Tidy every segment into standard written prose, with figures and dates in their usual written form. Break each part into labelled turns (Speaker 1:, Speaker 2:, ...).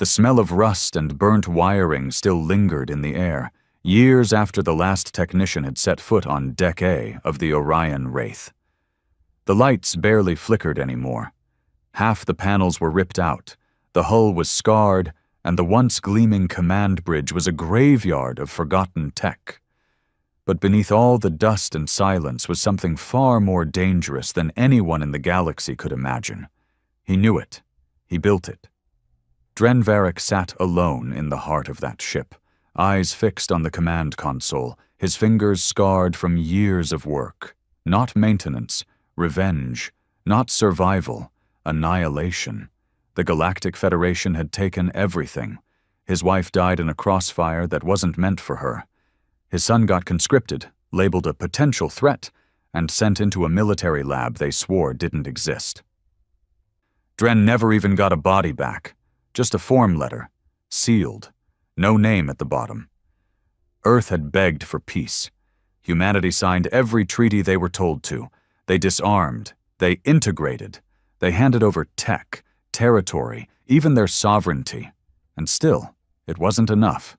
Speaker 1: The smell of rust and burnt wiring still lingered in the air, years after the last technician had set foot on Deck A of the Orion Wraith. The lights barely flickered anymore. Half the panels were ripped out, the hull was scarred, and the once gleaming command bridge was a graveyard of forgotten tech. But beneath all the dust and silence was something far more dangerous than anyone in the galaxy could imagine. He knew it. He built it. Dren Varric sat alone in the heart of that ship, eyes fixed on the command console, his fingers scarred from years of work. Not maintenance, revenge, not survival, annihilation. The Galactic Federation had taken everything. His wife died in a crossfire that wasn't meant for her. His son got conscripted, labeled a potential threat, and sent into a military lab they swore didn't exist. Dren never even got a body back, just a form letter, sealed, no name at the bottom. Earth had begged for peace. Humanity signed every treaty they were told to. They disarmed, they integrated, they handed over tech, territory, even their sovereignty. And still, it wasn't enough.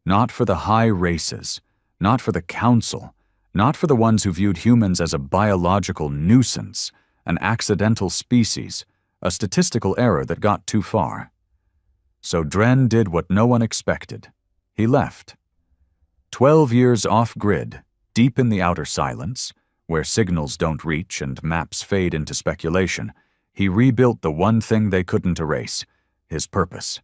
Speaker 1: Not for the high races, not for the council, not for the ones who viewed humans as a biological nuisance, an accidental species, a statistical error that got too far. So Dren did what no one expected. He left. 12 years off-grid, deep in the outer silence, where signals don't reach and maps fade into speculation, he rebuilt the one thing they couldn't erase, his purpose.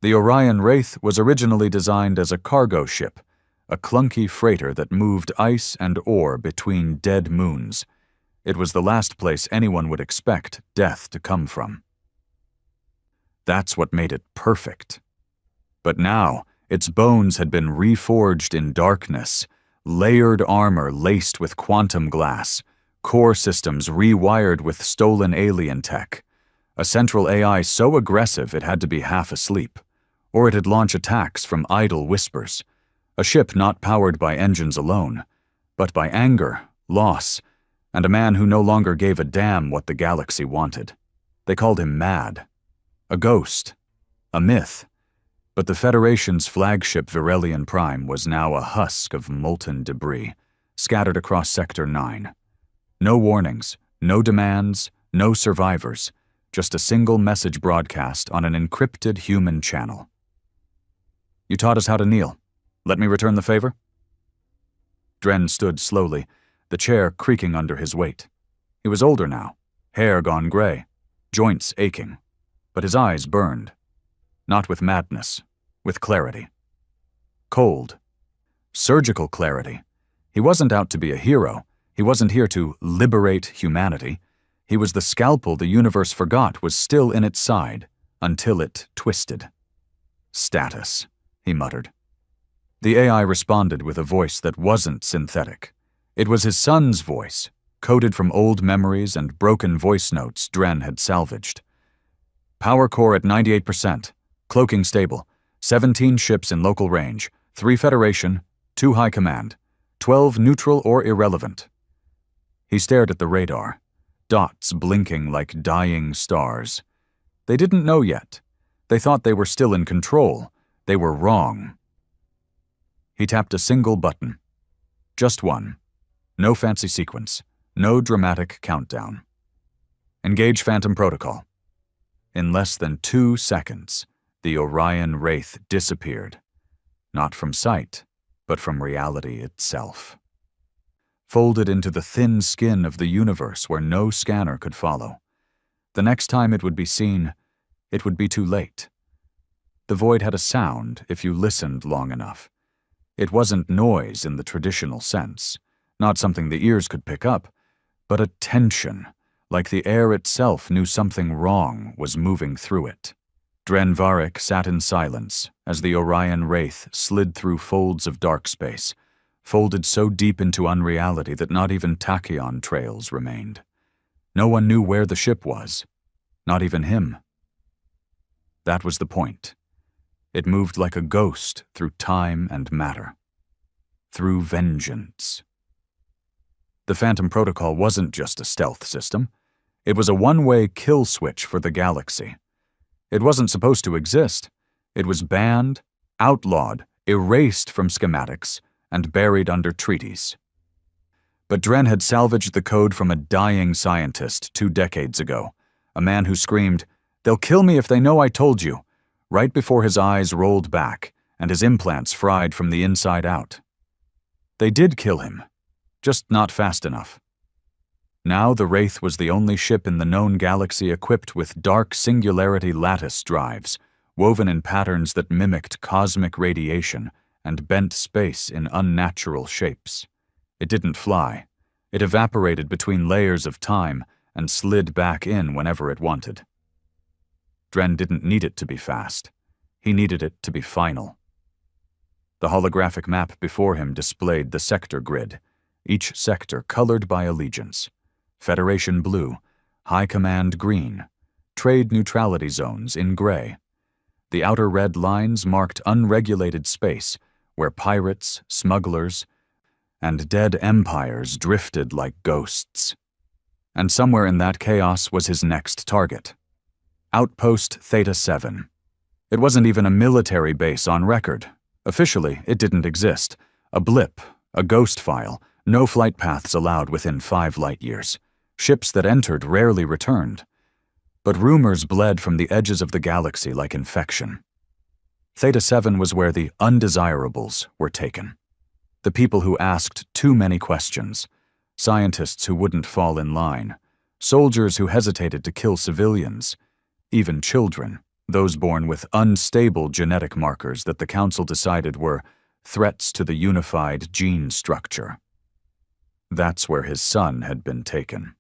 Speaker 1: The Orion Wraith was originally designed as a cargo ship, a clunky freighter that moved ice and ore between dead moons. It was the last place anyone would expect death to come from. That's what made it perfect. But now, its bones had been reforged in darkness, layered armor laced with quantum glass, core systems rewired with stolen alien tech, a central AI so aggressive it had to be half asleep, or it'd launch attacks from idle whispers, a ship not powered by engines alone, but by anger, loss, and a man who no longer gave a damn what the galaxy wanted. They called him mad. A ghost. A myth. But the Federation's flagship Virelian Prime was now a husk of molten debris, scattered across Sector 9. No warnings, no demands, no survivors, just a single message broadcast on an encrypted human channel. You taught us how to kneel. Let me return the favor? Dren stood slowly, the chair creaking under his weight. He was older now, hair gone gray, joints aching, but his eyes burned. Not with madness, with clarity. Cold. Surgical clarity. He wasn't out to be a hero. He wasn't here to liberate humanity. He was the scalpel the universe forgot was still in its side, until it twisted. Status, he muttered. The AI responded with a voice that wasn't synthetic. It was his son's voice, coded from old memories and broken voice notes Dren had salvaged. Power core at 98%, cloaking stable, 17 ships in local range, 3 Federation, 2 High Command, 12 neutral or irrelevant. He stared at the radar, dots blinking like dying stars. They didn't know yet. They thought they were still in control. They were wrong. He tapped a single button. Just one. No fancy sequence. No dramatic countdown. Engage Phantom Protocol. In less than 2 seconds, the Orion Wraith disappeared. Not from sight, but from reality itself. Folded into the thin skin of the universe where no scanner could follow. The next time it would be seen, it would be too late. The void had a sound if you listened long enough. It wasn't noise in the traditional sense, not something the ears could pick up, but a tension, like the air itself knew something wrong was moving through it. Dren Varric sat in silence as the Orion Wraith slid through folds of dark space, folded so deep into unreality that not even tachyon trails remained. No one knew where the ship was, not even him. That was the point. It moved like a ghost through time and matter. Through vengeance. The Phantom Protocol wasn't just a stealth system. It was a one-way kill switch for the galaxy. It wasn't supposed to exist. It was banned, outlawed, erased from schematics, and buried under treaties. But Dren had salvaged the code from a dying scientist 2 decades ago, a man who screamed, "They'll kill me if they know I told you," right before his eyes rolled back and his implants fried from the inside out. They did kill him, just not fast enough. Now the Wraith was the only ship in the known galaxy equipped with dark singularity lattice drives, woven in patterns that mimicked cosmic radiation and bent space in unnatural shapes. It didn't fly. It evaporated between layers of time and slid back in whenever it wanted. Dren didn't need it to be fast. He needed it to be final. The holographic map before him displayed the sector grid, each sector colored by allegiance. Federation blue, High Command green, trade neutrality zones in gray. The outer red lines marked unregulated space, where pirates, smugglers, and dead empires drifted like ghosts. And somewhere in that chaos was his next target. Outpost Theta 7. It wasn't even a military base on record. Officially, it didn't exist. A blip, a ghost file, no flight paths allowed within 5 light years. Ships that entered rarely returned. But rumors bled from the edges of the galaxy like infection. Theta 7 was where the undesirables were taken. The people who asked too many questions. Scientists who wouldn't fall in line. Soldiers who hesitated to kill civilians. Even children, those born with unstable genetic markers that the Council decided were threats to the unified gene structure. That's where his son had been taken.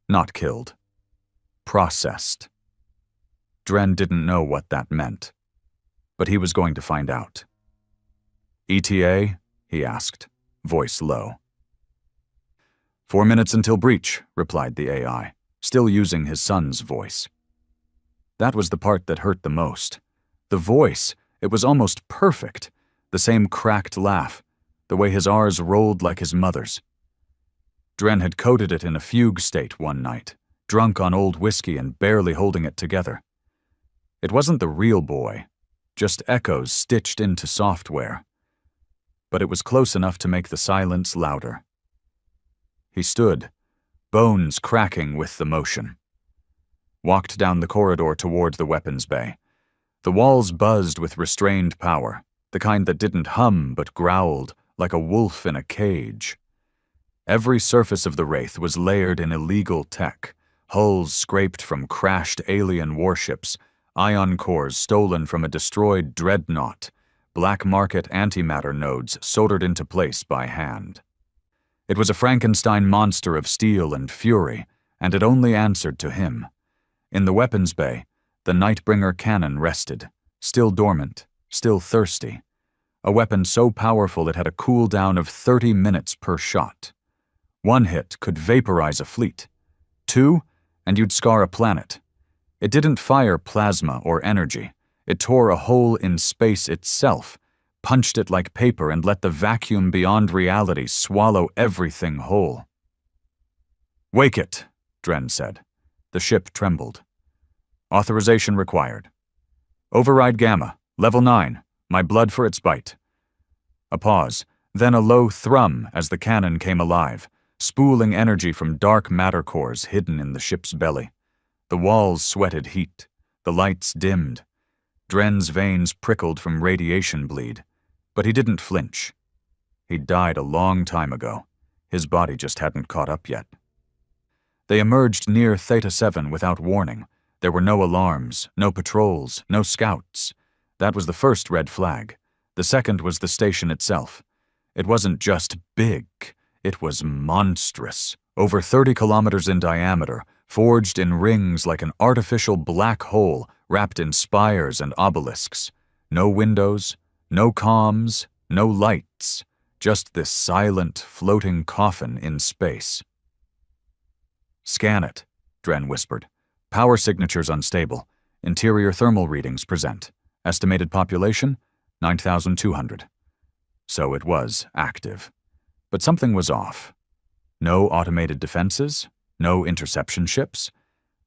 Speaker 1: Not killed. Processed. Dren didn't know what that meant, but he was going to find out. "ETA?" he asked, voice low. 4 minutes until breach, replied the AI, still using his son's voice. That was the part that hurt the most. The voice, it was almost perfect. The same cracked laugh, the way his R's rolled like his mother's. Dren had coded it in a fugue state one night, drunk on old whiskey and barely holding it together. It wasn't the real boy, just echoes stitched into software. But it was close enough to make the silence louder. He stood, bones cracking with the motion. Walked down the corridor toward the weapons bay. The walls buzzed with restrained power, the kind that didn't hum but growled like a wolf in a cage. Every surface of the Wraith was layered in illegal tech, hulls scraped from crashed alien warships, ion cores stolen from a destroyed dreadnought, black market antimatter nodes soldered into place by hand. It was a Frankenstein monster of steel and fury, and it only answered to him. In the weapons bay, the Nightbringer cannon rested, still dormant, still thirsty. A weapon so powerful it had a cooldown of 30 minutes per shot. 1 hit could vaporize a fleet. 2, and you'd scar a planet. It didn't fire plasma or energy. It tore a hole in space itself, punched it like paper and let the vacuum beyond reality swallow everything whole. "Wake it," Dren said. The ship trembled. "Authorization required." "Override Gamma, level 9, my blood for its bite." A pause, then a low thrum as the cannon came alive, spooling energy from dark matter cores hidden in the ship's belly. The walls sweated heat. The lights dimmed. Dren's veins prickled from radiation bleed, but he didn't flinch. He'd died a long time ago. His body just hadn't caught up yet. They emerged near Theta 7 without warning. There were no alarms, no patrols, no scouts. That was the first red flag. The second was the station itself. It wasn't just big, it was monstrous. Over 30 kilometers in diameter, forged in rings like an artificial black hole wrapped in spires and obelisks. No windows, no comms, no lights, just this silent, floating coffin in space. "Scan it," Dren whispered. "Power signatures unstable. Interior thermal readings present. Estimated population, 9,200. So it was active. But something was off. No automated defenses, no interception ships.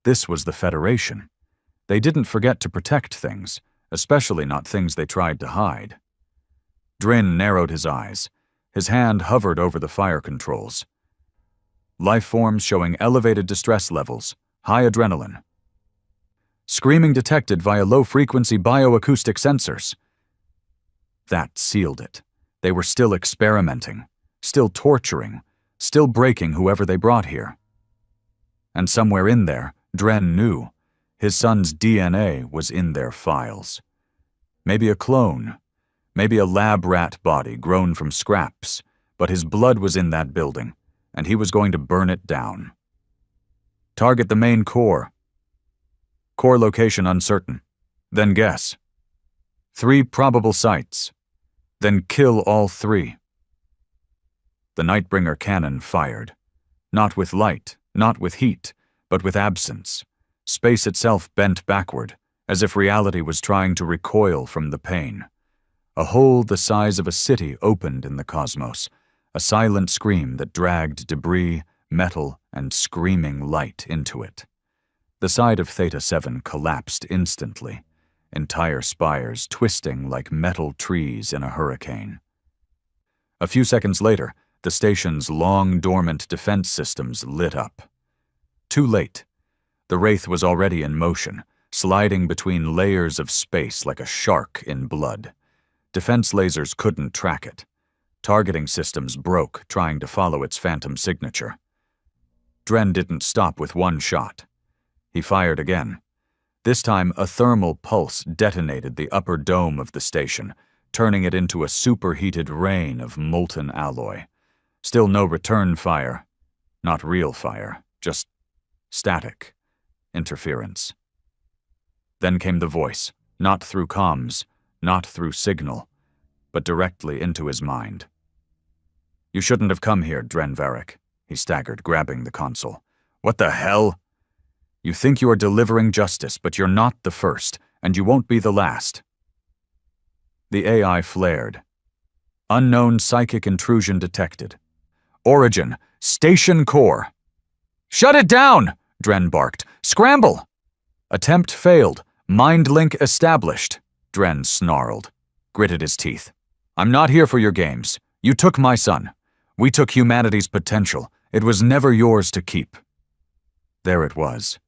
Speaker 1: This was the Federation. They didn't forget to protect things, especially not things they tried to hide. Drin narrowed his eyes. His hand hovered over the fire controls. Life forms showing elevated distress levels, high adrenaline. Screaming detected via low-frequency bioacoustic sensors. That sealed it. They were still experimenting, still torturing, still breaking whoever they brought here. And somewhere in there, Dren knew, his son's DNA was in their files. Maybe a clone, maybe a lab rat body grown from scraps, but his blood was in that building, and he was going to burn it down. Target the main core. Core location uncertain. Then guess. 3 probable sites. Then kill all 3. The Nightbringer cannon fired. Not with light, not with heat, but with absence. Space itself bent backward, as if reality was trying to recoil from the pain. A hole the size of a city opened in the cosmos, a silent scream that dragged debris, metal, and screaming light into it. The side of Theta 7 collapsed instantly, entire spires twisting like metal trees in a hurricane. A few seconds later, the station's long-dormant defense systems lit up. Too late. The Wraith was already in motion, sliding between layers of space like a shark in blood. Defense lasers couldn't track it. Targeting systems broke, trying to follow its phantom signature. Dren didn't stop with one shot. He fired again. This time, a thermal pulse detonated the upper dome of the station, turning it into a superheated rain of molten alloy. Still no return fire. Not real fire, just static. Interference. Then came the voice, not through comms, not through signal, but directly into his mind. "You shouldn't have come here, Dren Varric," he staggered, grabbing the console. "What the hell? You think you are delivering justice, but you're not the first, and you won't be the last." The AI flared. Unknown psychic intrusion detected. Origin, station core. "Shut it down!" Dren barked. "Scramble!" Attempt failed. Mind link established. Dren snarled, gritted his teeth. "I'm not here for your games. You took my son. We took humanity's potential. It was never yours to keep." There it was.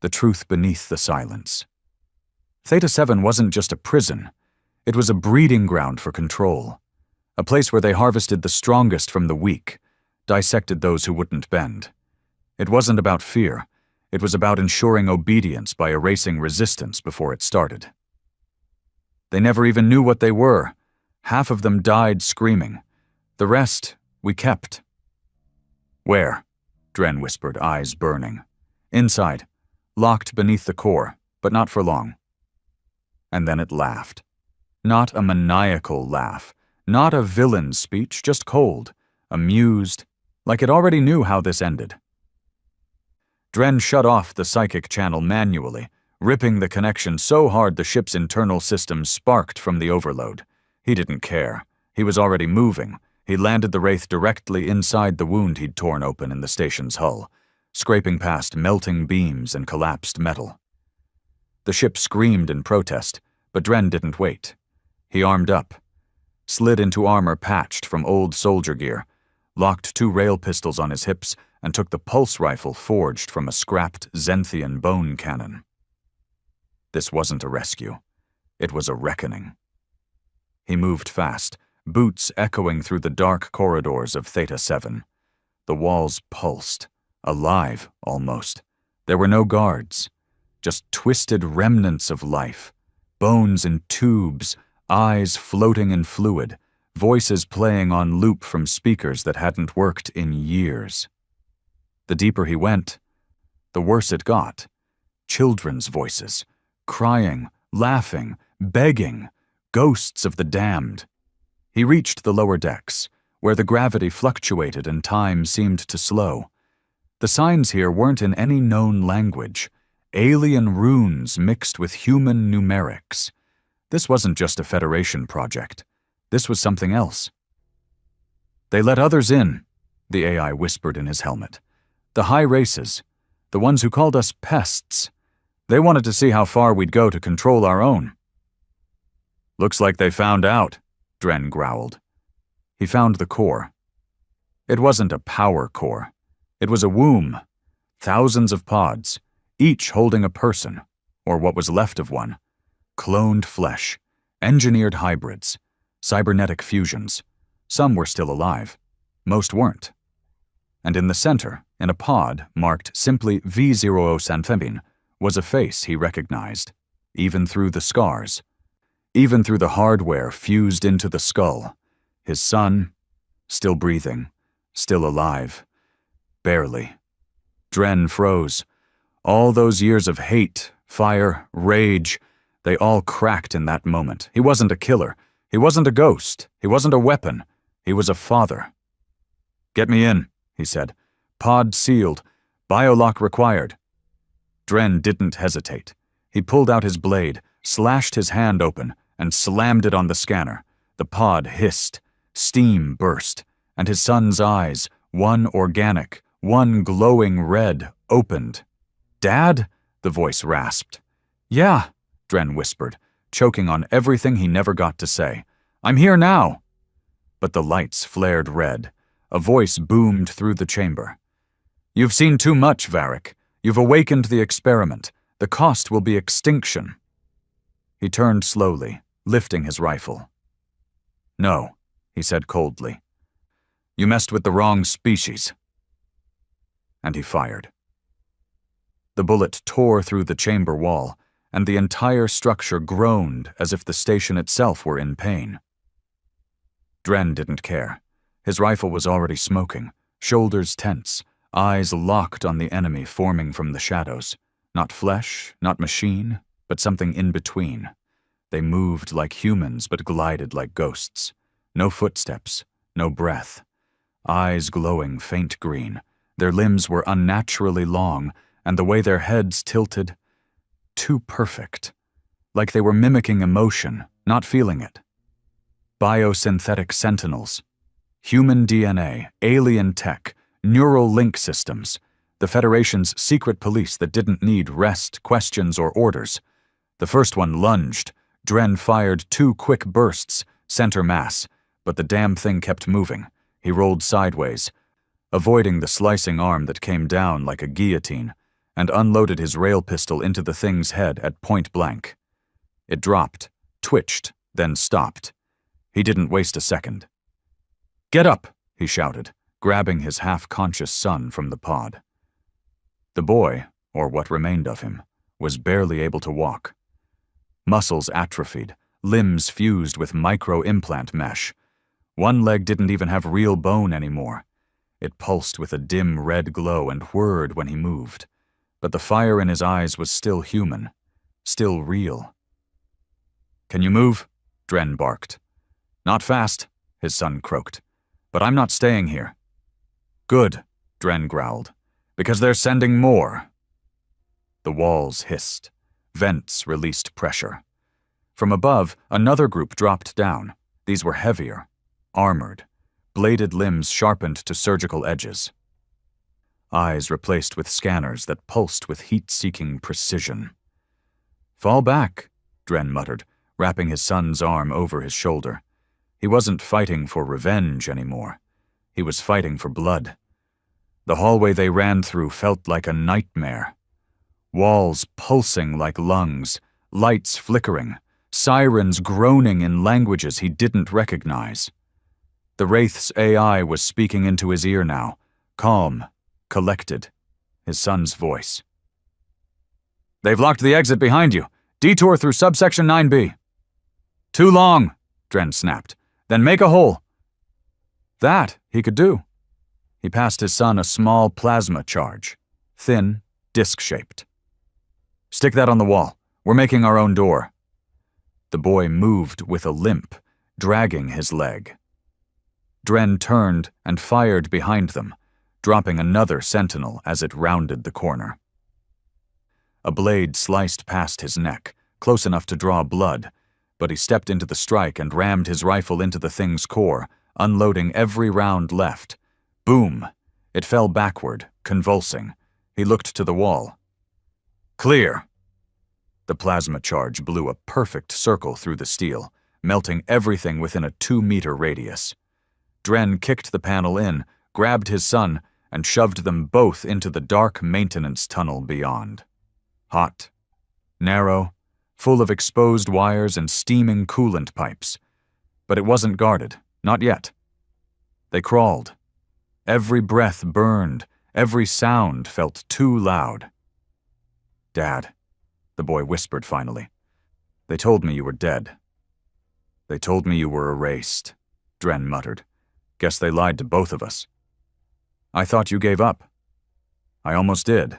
Speaker 1: The truth beneath the silence. Theta 7 wasn't just a prison. It was a breeding ground for control. A place where they harvested the strongest from the weak, dissected those who wouldn't bend. It wasn't about fear. It was about ensuring obedience by erasing resistance before it started. They never even knew what they were. Half of them died screaming. The rest, we kept. "Where?" Dren whispered, eyes burning. "Inside. Locked beneath the core, but not for long." And then it laughed. Not a maniacal laugh, not a villain's speech, just cold, amused, like it already knew how this ended. Dren shut off the psychic channel manually, ripping the connection so hard the ship's internal systems sparked from the overload. He didn't care. He was already moving. He landed the Wraith directly inside the wound he'd torn open in the station's hull, scraping past melting beams and collapsed metal. The ship screamed in protest, but Dren didn't wait. He armed up, slid into armor patched from old soldier gear, locked 2 rail pistols on his hips, and took the pulse rifle forged from a scrapped Zenthian bone cannon. This wasn't a rescue. It was a reckoning. He moved fast, boots echoing through the dark corridors of Theta 7. The walls pulsed. Alive, almost. There were no guards, just twisted remnants of life, bones in tubes, eyes floating in fluid, voices playing on loop from speakers that hadn't worked in years. The deeper he went, the worse it got. Children's voices, crying, laughing, begging, ghosts of the damned. He reached the lower decks, where the gravity fluctuated and time seemed to slow. The signs here weren't in any known language, alien runes mixed with human numerics. This wasn't just a Federation project. This was something else. "They let others in," the AI whispered in his helmet. "The high races, the ones who called us pests. They wanted to see how far we'd go to control our own. Looks like they found out, Dren growled. He found the core. It wasn't a power core. It was a womb. Thousands of pods, each holding a person, or what was left of one. Cloned flesh, engineered hybrids, cybernetic fusions. Some were still alive. Most weren't. And in the center, in a pod marked simply V0 Sanfembin, was a face he recognized, even through the scars, even through the hardware fused into the skull. His son, still breathing, still alive. Barely. Dren froze. All those years of hate, fire, rage, they all cracked in that moment. He wasn't a killer. He wasn't a ghost. He wasn't a weapon. He was a father. "Get me in," he said. "Pod sealed. Biolock required." Dren didn't hesitate. He pulled out his blade, slashed his hand open, and slammed it on the scanner. The pod hissed. Steam burst, and his son's eyes, one organic, one glowing red, opened. "Dad?" the voice rasped. "Yeah," Dren whispered, choking on everything he never got to say. "I'm here now." But the lights flared red. A voice boomed through the chamber. "You've seen too much, Varric. You've awakened the experiment. The cost will be extinction." He turned slowly, lifting his rifle. "No," he said coldly. "You messed with the wrong species." And he fired. The bullet tore through the chamber wall, and the entire structure groaned as if the station itself were in pain. Dren didn't care. His rifle was already smoking, shoulders tense, eyes locked on the enemy forming from the shadows. Not flesh, not machine, but something in between. They moved like humans but glided like ghosts. No footsteps, no breath. Eyes glowing faint green. Their limbs were unnaturally long, and the way their heads tilted, too perfect. Like they were mimicking emotion, not feeling it. Biosynthetic sentinels. Human DNA, alien tech, neural link systems. The Federation's secret police that didn't need rest, questions, or orders. The first one lunged. Dren fired 2 quick bursts, center mass, but the damn thing kept moving. He rolled sideways, avoiding the slicing arm that came down like a guillotine, and unloaded his rail pistol into the thing's head at point blank. It dropped, twitched, then stopped. He didn't waste a second. "Get up!" he shouted, grabbing his half-conscious son from the pod. The boy, or what remained of him, was barely able to walk. Muscles atrophied, limbs fused with micro-implant mesh. One leg didn't even have real bone anymore. It pulsed with a dim red glow and whirred when he moved. But the fire in his eyes was still human, still real. "Can you move?" Dren barked. "Not fast," his son croaked. "But I'm not staying here." "Good," Dren growled, "because they're sending more." The walls hissed. Vents released pressure. From above, another group dropped down. These were heavier, armored, bladed limbs sharpened to surgical edges. Eyes replaced with scanners that pulsed with heat-seeking precision. "Fall back," Dren muttered, wrapping his son's arm over his shoulder. He wasn't fighting for revenge anymore. He was fighting for blood. The hallway they ran through felt like a nightmare. Walls pulsing like lungs, lights flickering, sirens groaning in languages he didn't recognize. The Wraith's AI was speaking into his ear now, calm, collected, his son's voice. "They've locked the exit behind you. Detour through subsection 9B. "Too long," Dren snapped. "Then make a hole." That he could do. He passed his son a small plasma charge, thin, disc-shaped. "Stick that on the wall. We're making our own door." The boy moved with a limp, dragging his leg. Dren turned and fired behind them, dropping another sentinel as it rounded the corner. A blade sliced past his neck, close enough to draw blood, but he stepped into the strike and rammed his rifle into the thing's core, unloading every round left. Boom! It fell backward, convulsing. He looked to the wall. "Clear," The plasma charge blew a perfect circle through the steel, melting everything within a 2-meter radius. Dren kicked the panel in, grabbed his son, and shoved them both into the dark maintenance tunnel beyond. Hot, narrow, full of exposed wires and steaming coolant pipes. But it wasn't guarded, not yet. They crawled. Every breath burned, every sound felt too loud. "Dad," the boy whispered finally, "they told me you were dead." "They told me you were erased," Dren muttered. "Guess they lied to both of us." "I thought you gave up." "I almost did."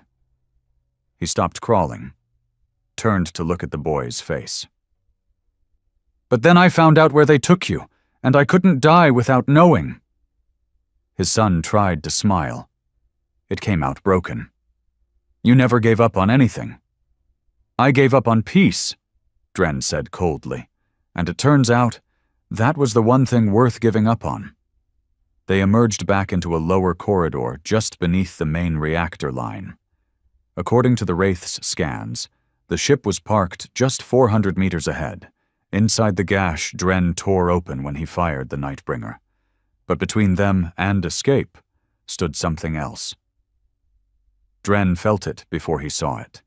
Speaker 1: He stopped crawling, turned to look at the boy's face. "But then I found out where they took you, and I couldn't die without knowing." His son tried to smile. It came out broken. "You never gave up on anything." "I gave up on peace," Dren said coldly, "and it turns out that was the one thing worth giving up on." They emerged back into a lower corridor just beneath the main reactor line. According to the Wraith's scans, the ship was parked just 400 meters ahead, inside the gash Dren tore open when he fired the Nightbringer. But between them and escape stood something else. Dren felt it before he saw it.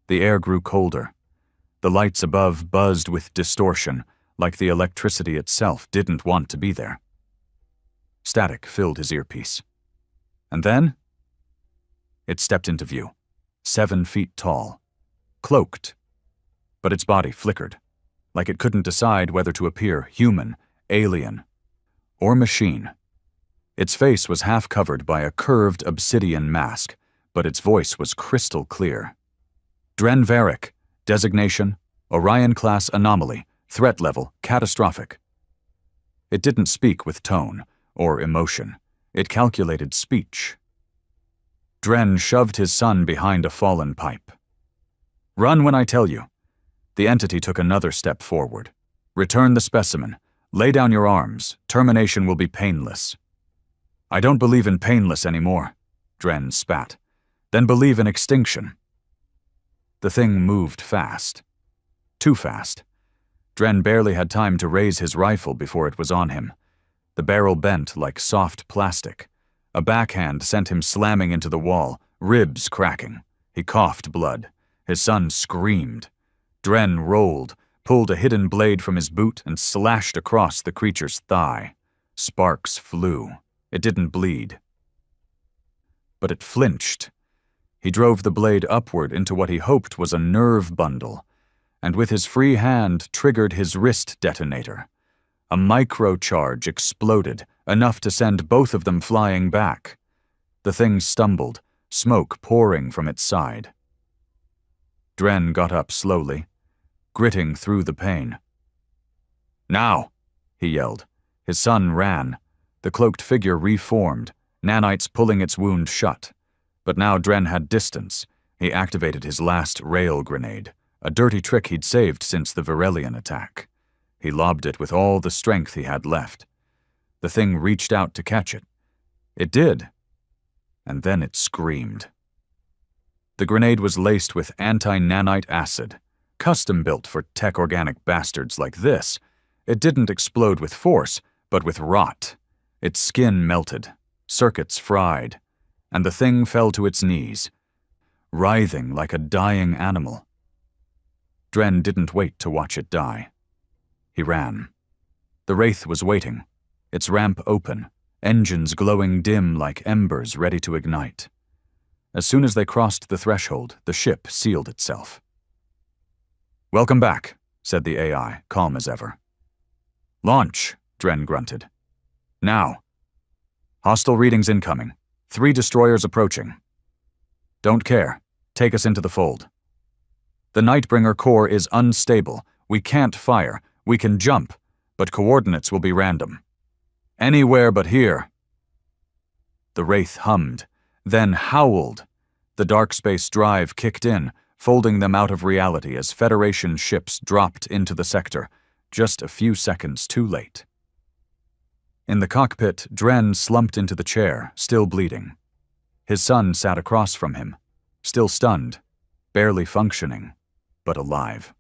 Speaker 1: The air grew colder. The lights above buzzed with distortion, like the electricity itself didn't want to be there. Static filled his earpiece. And then it stepped into view, 7 feet tall, cloaked. But its body flickered, like it couldn't decide whether to appear human, alien, or machine. Its face was half covered by a curved obsidian mask, but its voice was crystal clear. "Dren Varric, designation, Orion-class anomaly, threat level, catastrophic." It didn't speak with tone or emotion. It calculated speech. Dren shoved his son behind a fallen pipe. "Run when I tell you." The entity took another step forward. "Return the specimen. Lay down your arms. Termination will be painless." "I don't believe in painless anymore," Dren spat. "Then believe in extinction." The thing moved fast. Too fast. Dren barely had time to raise his rifle before it was on him. The barrel bent like soft plastic. A backhand sent him slamming into the wall, ribs cracking. He coughed blood. His son screamed. Dren rolled, pulled a hidden blade from his boot, and slashed across the creature's thigh. Sparks flew. It didn't bleed. But it flinched. He drove the blade upward into what he hoped was a nerve bundle, and with his free hand triggered his wrist detonator. A microcharge exploded, enough to send both of them flying back. The thing stumbled, smoke pouring from its side. Dren got up slowly, gritting through the pain. "Now!" he yelled. His son ran. The cloaked figure reformed, nanites pulling its wound shut. But now Dren had distance. He activated his last rail grenade, a dirty trick he'd saved since the Virelian attack. He lobbed it with all the strength he had left. The thing reached out to catch it. It did. And then it screamed. The grenade was laced with anti-nanite acid, custom-built for tech-organic bastards like this. It didn't explode with force, but with rot. Its skin melted, circuits fried, and the thing fell to its knees, writhing like a dying animal. Dren didn't wait to watch it die. He ran. The Wraith was waiting, its ramp open, engines glowing dim like embers ready to ignite. As soon as they crossed the threshold, the ship sealed itself. "Welcome back," said the AI, calm as ever. "Launch," Dren grunted. "Now." "Hostile readings incoming. 3 destroyers approaching." "Don't care. Take us into the fold." "The Nightbringer core is unstable. We can't fire. We can jump, but coordinates will be random." "Anywhere but here." The Wraith hummed, then howled. The dark space drive kicked in, folding them out of reality as Federation ships dropped into the sector, just a few seconds too late. In the cockpit, Dren slumped into the chair, still bleeding. His son sat across from him, still stunned, barely functioning. but alive.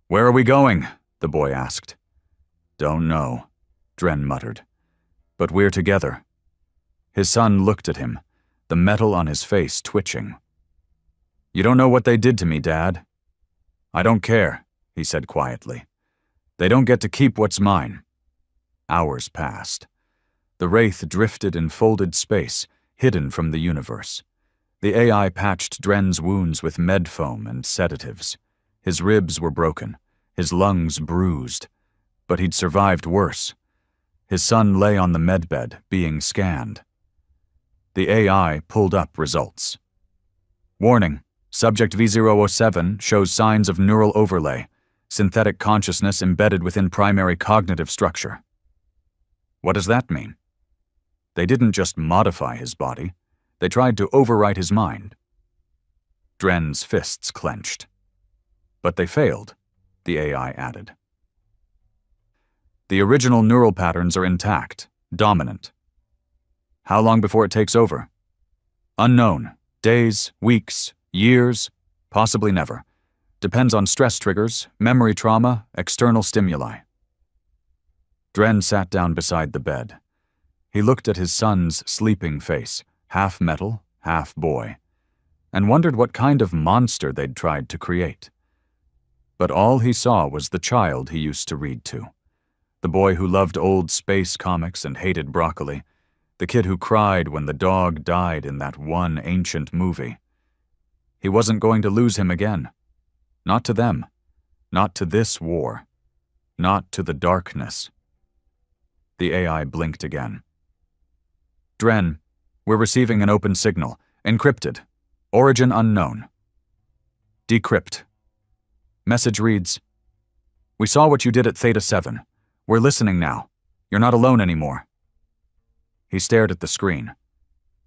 Speaker 1: "Where are we going?" the boy asked. "Don't know," Dren muttered. "But we're together." His son looked at him, the metal on his face twitching. "You don't know what they did to me, Dad." "I don't care," he said quietly. "They don't get to keep what's mine." Hours passed. The Wraith drifted in folded space, hidden from the universe. The AI patched Dren's wounds with med foam and sedatives. His ribs were broken, his lungs bruised, but he'd survived worse. His son lay on the medbed, being scanned. The AI pulled up results. "Warning, subject V007 shows signs of neural overlay, synthetic consciousness embedded within primary cognitive structure." What does that mean? They didn't just modify his body, they tried to overwrite his mind. Dren's fists clenched. "But they failed," the AI added. "The original neural patterns are intact, dominant. How long before it takes over? Unknown. Days, weeks, years, possibly never. Depends on stress triggers, memory trauma, external stimuli." Dren sat down beside the bed. He looked at his son's sleeping face, half metal, half boy, and wondered what kind of monster they'd tried to create. But all he saw was the child he used to read to. The boy who loved old space comics and hated broccoli. The kid who cried when the dog died in that one ancient movie. He wasn't going to lose him again. Not to them. Not to this war. Not to the darkness. The AI blinked again. "Dren, we're receiving an open signal. Encrypted. Origin unknown." "Decrypt." Message reads, "We saw what you did at Theta 7. We're listening now. You're not alone anymore." He stared at the screen.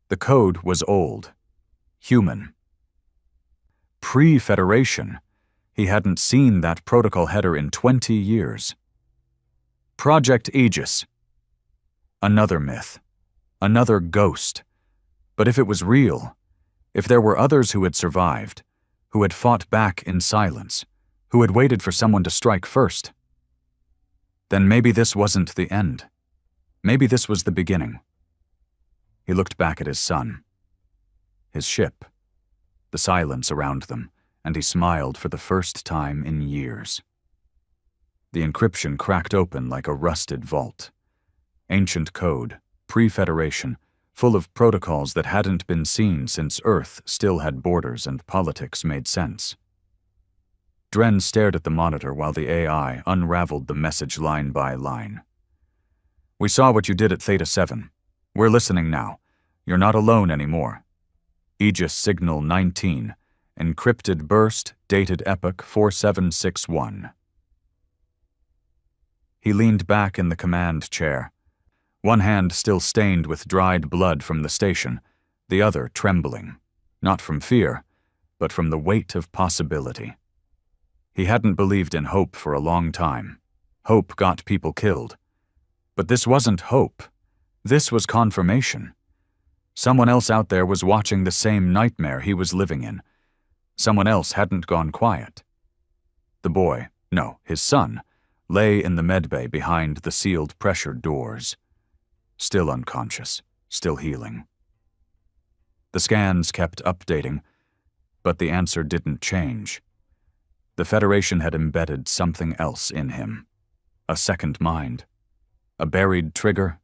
Speaker 1: The code was old. Human. Pre-Federation. He hadn't seen that protocol header in 20 years. Project Aegis. Another myth. Another ghost. But if it was real, if there were others who had survived, who had fought back in silence, who had waited for someone to strike first, then maybe this wasn't the end. Maybe this was the beginning. He looked back at his son. His ship. The silence around them, and he smiled for the first time in years. The encryption cracked open like a rusted vault. Ancient code, pre-Federation, full of protocols that hadn't been seen since Earth still had borders and politics made sense. Dren stared at the monitor while the AI unraveled the message line by line. "We saw what you did at Theta 7. We're listening now. You're not alone anymore. Aegis Signal 19, encrypted burst, dated epoch 4761. He leaned back in the command chair, one hand still stained with dried blood from the station, the other trembling, not from fear, but from the weight of possibility. He hadn't believed in hope for a long time. Hope got people killed. But this wasn't hope. This was confirmation. Someone else out there was watching the same nightmare he was living in. Someone else hadn't gone quiet. The boy, no, his son, lay in the medbay behind the sealed pressure doors. Still unconscious, still healing. The scans kept updating, but the answer didn't change. The Federation had embedded something else in him. A second mind. A buried trigger.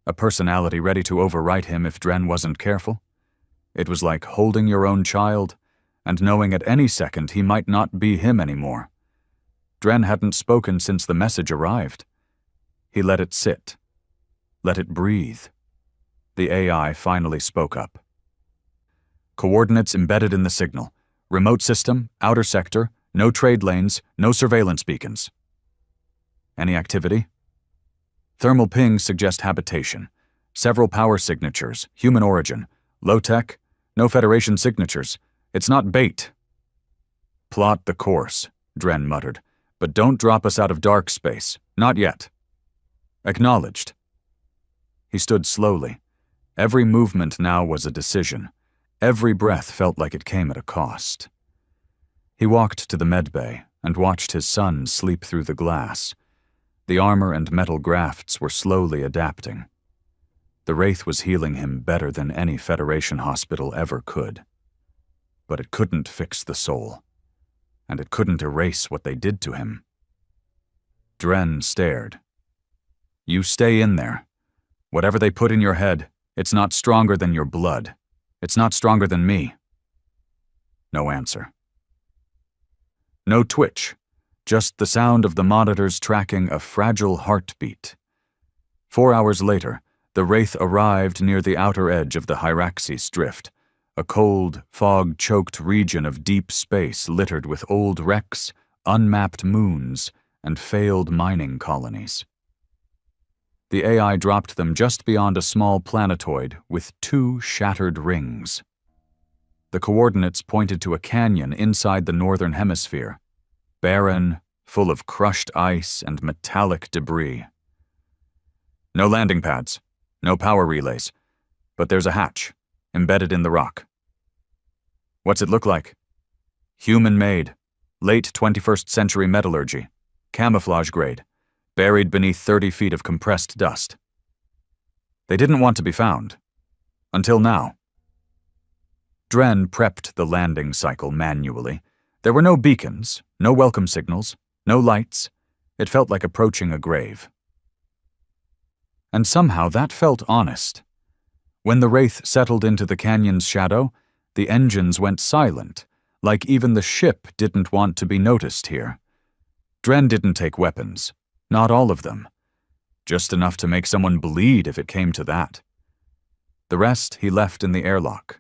Speaker 1: A personality ready to overwrite him if Dren wasn't careful. It was like holding your own child and knowing at any second he might not be him anymore. Dren hadn't spoken since the message arrived. He let it sit. Let it breathe. The AI finally spoke up. "Coordinates embedded in the signal. Remote system, outer sector, no trade lanes, no surveillance beacons." "Any activity?" "Thermal pings suggest habitation. Several power signatures, human origin. Low-tech, no Federation signatures. It's not bait." "Plot the course," Dren muttered, "but don't drop us out of dark space. Not yet." "Acknowledged." He stood slowly. Every movement now was a decision. Every breath felt like it came at a cost. He walked to the medbay and watched his son sleep through the glass. The armor and metal grafts were slowly adapting. The Wraith was healing him better than any Federation hospital ever could. But it couldn't fix the soul, and it couldn't erase what they did to him. Dren stared. "You stay in there. Whatever they put in your head, it's not stronger than your blood. It's not stronger than me." No answer. No twitch, just the sound of the monitors tracking a fragile heartbeat. 4 hours later, the Wraith arrived near the outer edge of the Hyraxis drift, a cold, fog-choked region of deep space littered with old wrecks, unmapped moons, and failed mining colonies. The AI dropped them just beyond a small planetoid with 2 shattered rings. The coordinates pointed to a canyon inside the northern hemisphere, barren, full of crushed ice and metallic debris. No landing pads, no power relays, but there's a hatch, embedded in the rock. What's it look like? Human-made, late 21st century metallurgy, camouflage grade, buried beneath 30 feet of compressed dust. They didn't want to be found. Until now. Dren prepped the landing cycle manually. There were no beacons, no welcome signals, no lights. It felt like approaching a grave. And somehow that felt honest. When the Wraith settled into the canyon's shadow, the engines went silent, like even the ship didn't want to be noticed here. Dren didn't take weapons, not all of them. Just enough to make someone bleed if it came to that. The rest he left in the airlock.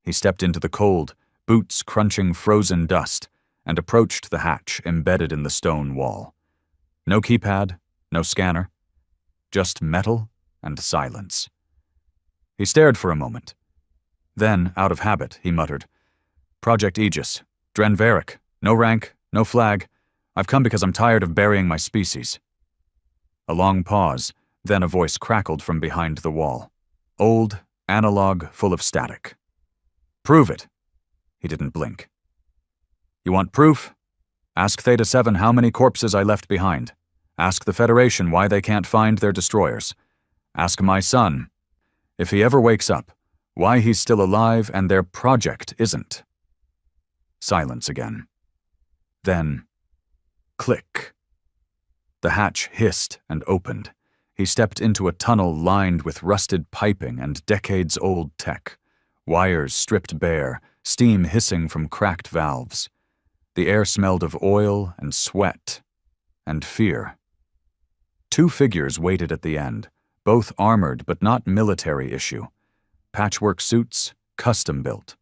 Speaker 1: He stepped into the cold, boots crunching frozen dust, and approached the hatch embedded in the stone wall. No keypad, no scanner, just metal and silence. He stared for a moment. Then, out of habit, he muttered, "Project Aegis, Dren Varric, no rank, no flag. I've come because I'm tired of burying my species." A long pause, then a voice crackled from behind the wall. Old, analog, full of static. "Prove it." He didn't blink. "You want proof? Ask Theta 7 how many corpses I left behind. Ask the Federation why they can't find their destroyers. Ask my son, if he ever wakes up, why he's still alive and their project isn't." Silence again. Then, click. The hatch hissed and opened. He stepped into a tunnel lined with rusted piping and decades-old tech. Wires stripped bare, steam hissing from cracked valves. The air smelled of oil and sweat and fear. 2 figures waited at the end, both armored but not military issue. Patchwork suits, custom-built.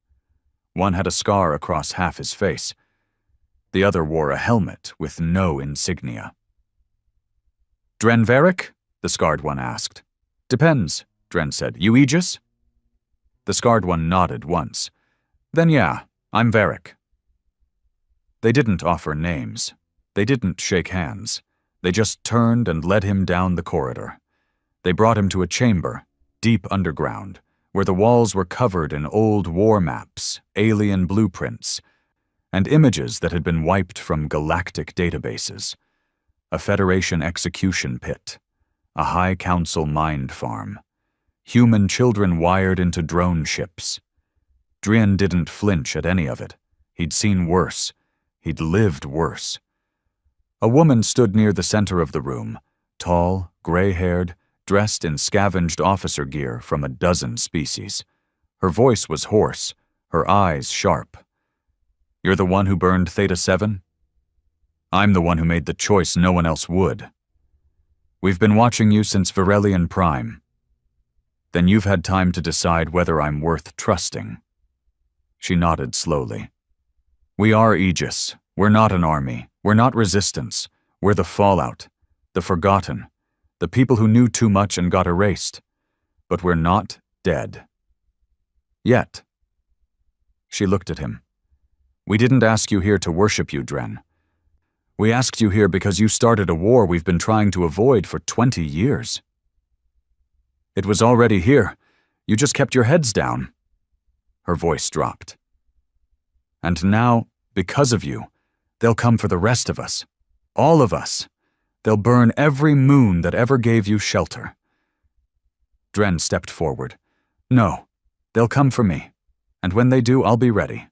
Speaker 1: One had a scar across half his face. The other wore a helmet with no insignia. "Dren Varric?" the scarred one asked. "Depends," Dren said. "You Aegis?" The scarred one nodded once. "Then yeah, I'm Varric." They didn't offer names. They didn't shake hands. They just turned and led him down the corridor. They brought him to a chamber, deep underground, where the walls were covered in old war maps, alien blueprints, and images that had been wiped from Galactic databases. A Federation execution pit. A High Council mind farm. Human children wired into drone ships. Dren didn't flinch at any of it. He'd seen worse. He'd lived worse. A woman stood near the center of the room, tall, gray-haired, dressed in scavenged officer gear from a dozen species. Her voice was hoarse, her eyes sharp. "You're the one who burned Theta 7? I'm the one who made the choice no one else would. We've been watching you since Virelian Prime. Then you've had time to decide whether I'm worth trusting." She nodded slowly. "We are Aegis. We're not an army. We're not resistance. We're the fallout, the forgotten, the people who knew too much and got erased. But we're not dead. Yet." She looked at him. "We didn't ask you here to worship you, Dren. We asked you here because you started a war we've been trying to avoid for 20 years. It was already here. You just kept your heads down." Her voice dropped. "And now, Because of you, they'll come for the rest of us. All of us. They'll burn every moon that ever gave you shelter. Dren stepped forward. No, they'll come for me, and when they do, I'll be ready.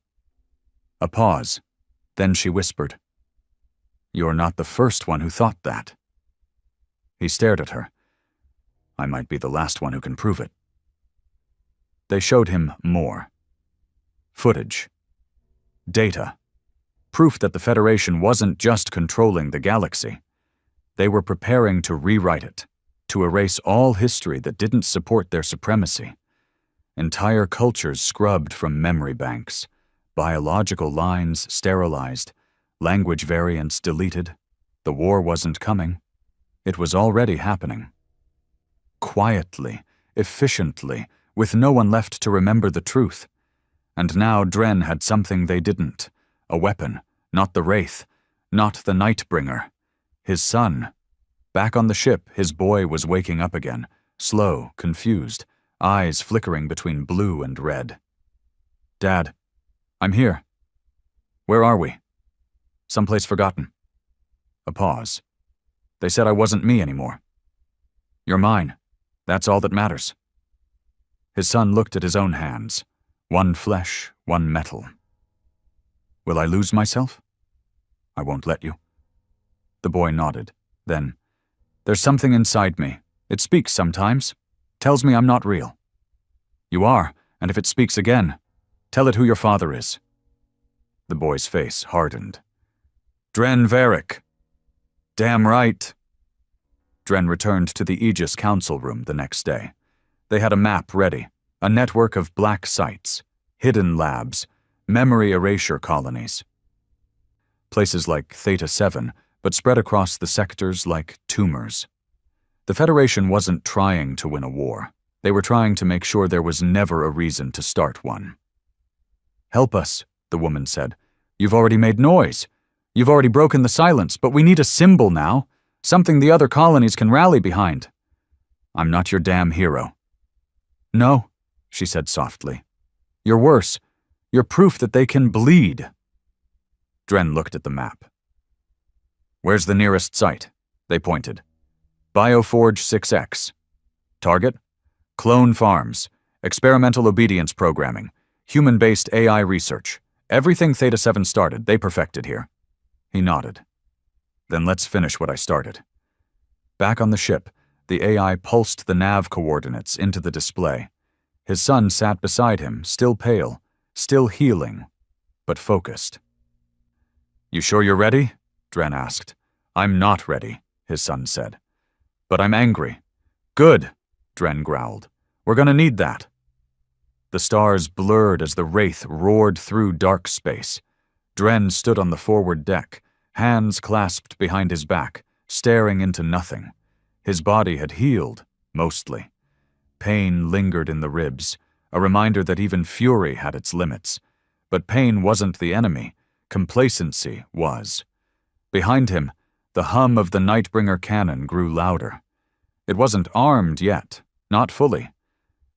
Speaker 1: A pause. Then she whispered, "You're not the first one who thought that." He stared at her. "I might be the last one who can prove it." They showed him more. Footage. Data. Proof that the Federation wasn't just controlling the galaxy. They were preparing to rewrite it, to erase all history that didn't support their supremacy. Entire cultures scrubbed from memory banks, biological lines sterilized, language variants deleted. The war wasn't coming. It was already happening. Quietly, efficiently, with no one left to remember the truth. And now Dren had something they didn't. A weapon, not the Wraith, not the Nightbringer. His son. Back on the ship, his boy was waking up again, slow, confused, eyes flickering between blue and red. "Dad, I'm here." "Where are we?" "Someplace forgotten." A pause. "They said I wasn't me anymore." "You're mine. That's all that matters." His son looked at his own hands. One flesh, one metal. "Will I lose myself?" "I won't let you." The boy nodded. Then, "There's something inside me. It speaks sometimes. Tells me I'm not real." "You are, and if it speaks again, tell it who your father is." The boy's face hardened. "Dren Varric." "Damn right." Dren returned to the Aegis Council room the next day. They had a map ready, a network of black sites, hidden labs, memory erasure colonies. Places like Theta 7, but spread across the sectors like tumors. The Federation wasn't trying to win a war. They were trying to make sure there was never a reason to start one. "Help us," the woman said. "You've already made noise. You've already broken the silence, but we need a symbol now, something the other colonies can rally behind." "I'm not your damn hero." "No," she said softly. "You're worse. You're proof that they can bleed." Dren looked at the map. "Where's the nearest site?" They pointed. "Bioforge 6X. Target? Clone farms, experimental obedience programming, human-based AI research. Everything Theta 7 started, they perfected here." He nodded. "Then let's finish what I started." Back on the ship, the AI pulsed the nav coordinates into the display. His son sat beside him, still pale, still healing, but focused. "You sure you're ready?" Dren asked. "I'm not ready," his son said. "But I'm angry." "Good," Dren growled. "We're gonna need that." The stars blurred as the Wraith roared through dark space. Dren stood on the forward deck, hands clasped behind his back, staring into nothing. His body had healed, mostly. Pain lingered in the ribs, a reminder that even fury had its limits. But pain wasn't the enemy. Complacency was. Behind him, the hum of the Nightbringer cannon grew louder. It wasn't armed yet, not fully.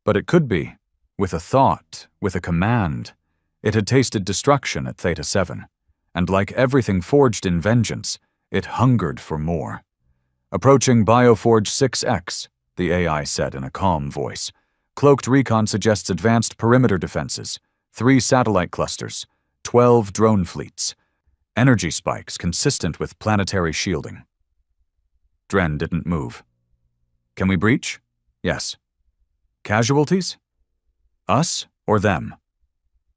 Speaker 1: But it could be, with a thought, with a command. It had tasted destruction at Theta 7, and like everything forged in vengeance, it hungered for more. "Approaching Bioforge 6X, the AI said in a calm voice. "Cloaked recon suggests advanced perimeter defenses, 3 satellite clusters, 12 drone fleets, energy spikes consistent with planetary shielding." Dren didn't move. "Can we breach?" "Yes." "Casualties?" "Us or them?"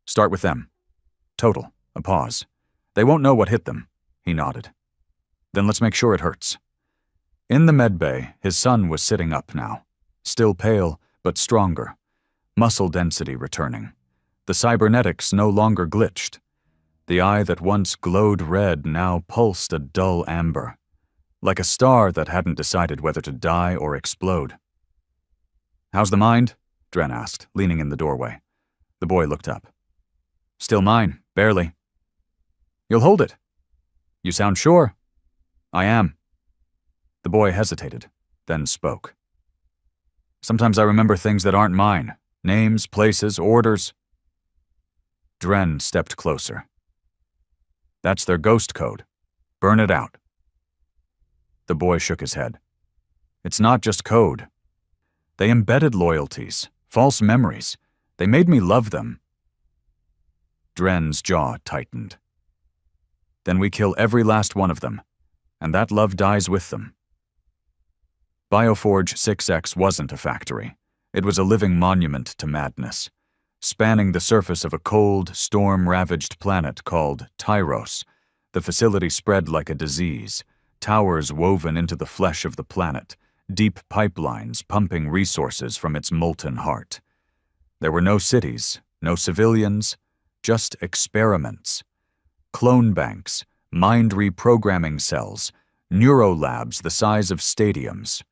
Speaker 1: "Start with them." "Total." A pause. "They won't know what hit them." He nodded. "Then let's make sure it hurts." In the medbay, his son was sitting up now, still pale, but stronger, muscle density returning. The cybernetics no longer glitched. The eye that once glowed red now pulsed a dull amber, like a star that hadn't decided whether to die or explode. "How's the mind?" Dren asked, leaning in the doorway. The boy looked up. "Still mine, barely." "You'll hold it." "You sound sure." "I am." The boy hesitated, then spoke. "Sometimes I remember things that aren't mine. Names, places, orders." Dren stepped closer. That's their ghost code. Burn it out. The boy shook his head. It's not just code. They embedded loyalties, false memories. They made me love them. Dren's jaw tightened. Then we kill every last one of them, and that love dies with them. Bioforge 6X wasn't a factory. It was a living monument to madness, spanning the surface of a cold, storm-ravaged planet called Tyros. The facility spread like a disease, towers woven into the flesh of the planet, deep pipelines pumping resources from its molten heart. There were no cities, no civilians, just experiments. Clone banks, mind reprogramming cells, neurolabs the size of stadiums.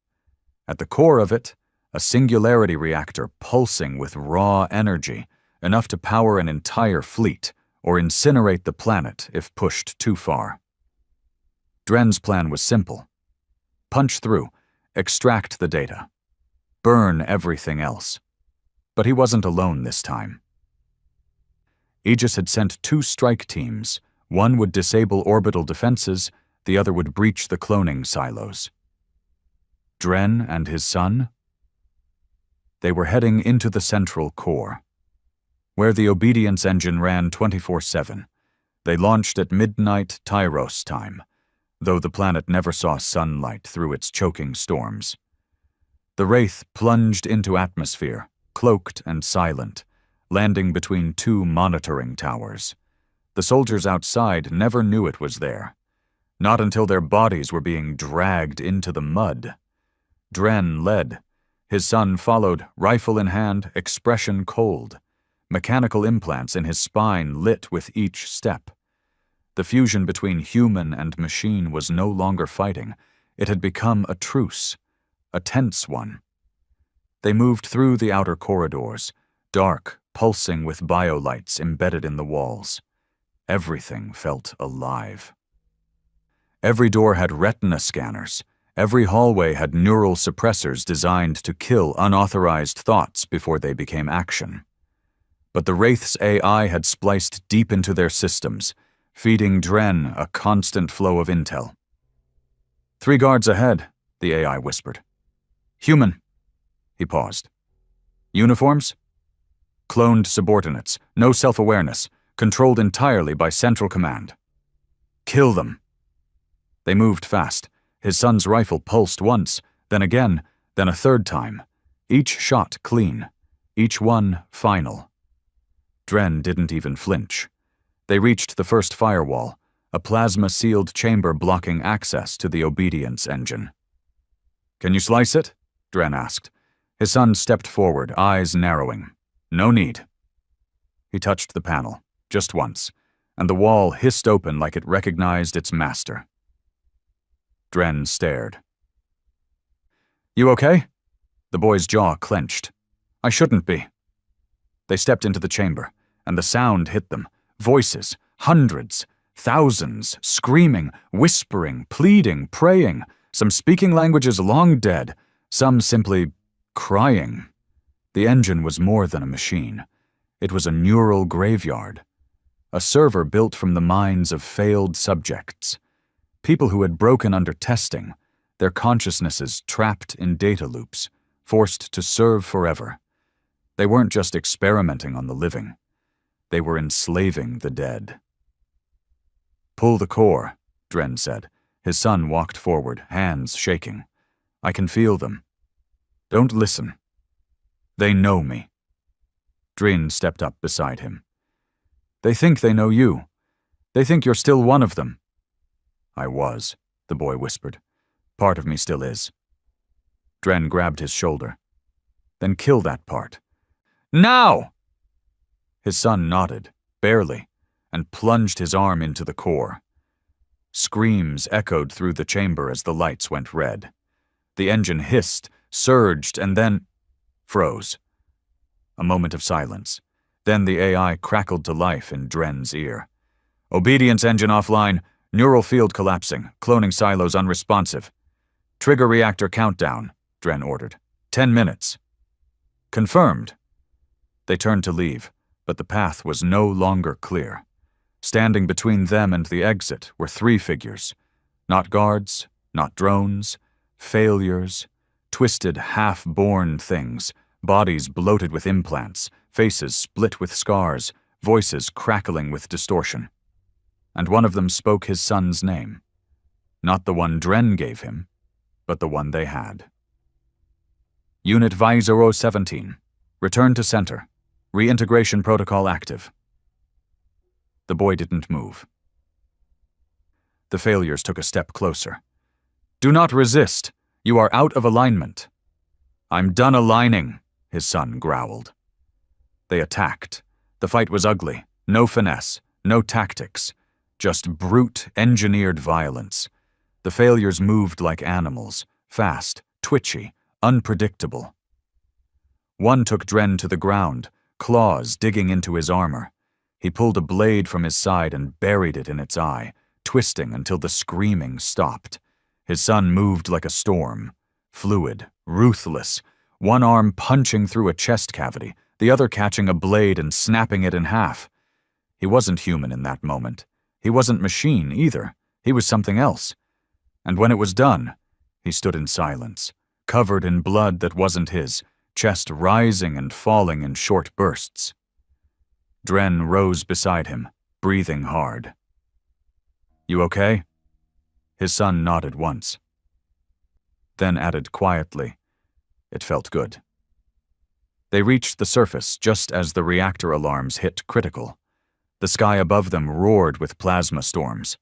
Speaker 1: At the core of it, a singularity reactor pulsing with raw energy, enough to power an entire fleet, or incinerate the planet if pushed too far. Dren's plan was simple. Punch through, extract the data, burn everything else. But he wasn't alone this time. Aegis had sent 2 strike teams. One would disable orbital defenses, the other would breach the cloning silos. Dren and his son? They were heading into the central core, where the obedience engine ran 24/7. They launched at midnight Tyros time, though the planet never saw sunlight through its choking storms. The Wraith plunged into atmosphere, cloaked and silent, landing between 2 monitoring towers. The soldiers outside never knew it was there, not until their bodies were being dragged into the mud. Dren led. His son followed, rifle in hand, expression cold. Mechanical implants in his spine lit with each step. The fusion between human and machine was no longer fighting. It had become a truce, a tense one. They moved through the outer corridors, dark, pulsing with biolights embedded in the walls. Everything felt alive. Every door had retina scanners. Every hallway had neural suppressors designed to kill unauthorized thoughts before they became action. But the Wraith's AI had spliced deep into their systems, feeding Dren a constant flow of intel. 3 guards ahead, the AI whispered. Human. He paused. Uniforms? Cloned subordinates, no self-awareness, controlled entirely by Central Command. Kill them. They moved fast. His son's rifle pulsed once, then again, then a 3rd time. Each shot clean, each one final. Dren didn't even flinch. They reached the first firewall, a plasma-sealed chamber blocking access to the obedience engine. Can you slice it? Dren asked. His son stepped forward, eyes narrowing. No need. He touched the panel, just once, and the wall hissed open like it recognized its master. Dren stared. You okay? The boy's jaw clenched. I shouldn't be. They stepped into the chamber, and the sound hit them. Voices, hundreds, thousands, screaming, whispering, pleading, praying, some speaking languages long dead, some simply crying. The engine was more than a machine. It was a neural graveyard, a server built from the minds of failed subjects, people who had broken under testing, their consciousnesses trapped in data loops, forced to serve forever. They weren't just experimenting on the living. They were enslaving the dead. Pull the core, Dren said. His son walked forward, hands shaking. I can feel them. Don't listen. They know me. Dren stepped up beside him. They think they know you. They think you're still one of them. I was, the boy whispered. Part of me still is. Dren grabbed his shoulder. Then kill that part. Now! His son nodded, barely, and plunged his arm into the core. Screams echoed through the chamber as the lights went red. The engine hissed, surged, and then froze. A moment of silence. Then the AI crackled to life in Dren's ear. Obedience engine offline, neural field collapsing, cloning silos unresponsive. Trigger reactor countdown, Dren ordered. 10 minutes. Confirmed. They turned to leave, but the path was no longer clear. Standing between them and the exit were 3 figures. Not guards, not drones, failures, twisted, half-born things, bodies bloated with implants, faces split with scars, voices crackling with distortion. And one of them spoke his son's name. Not the one Dren gave him, but the one they had. Unit Y017. Return to center. Reintegration protocol active. The boy didn't move. The failures took a step closer. Do not resist. You are out of alignment. I'm done aligning, his son growled. They attacked. The fight was ugly. No finesse, no tactics. Just brute, engineered violence. The failures moved like animals, fast, twitchy, unpredictable. One took Dren to the ground, claws digging into his armor. He pulled a blade from his side and buried it in its eye, twisting until the screaming stopped. His son moved like a storm, fluid, ruthless, one arm punching through a chest cavity, the other catching a blade and snapping it in half. He wasn't human in that moment. He wasn't machine either. He was something else. And when it was done, he stood in silence, covered in blood that wasn't his, chest rising and falling in short bursts. Dren rose beside him, breathing hard. You okay? His son nodded once. Then added quietly, it felt good. They reached the surface just as the reactor alarms hit critical. The sky above them roared with plasma storms.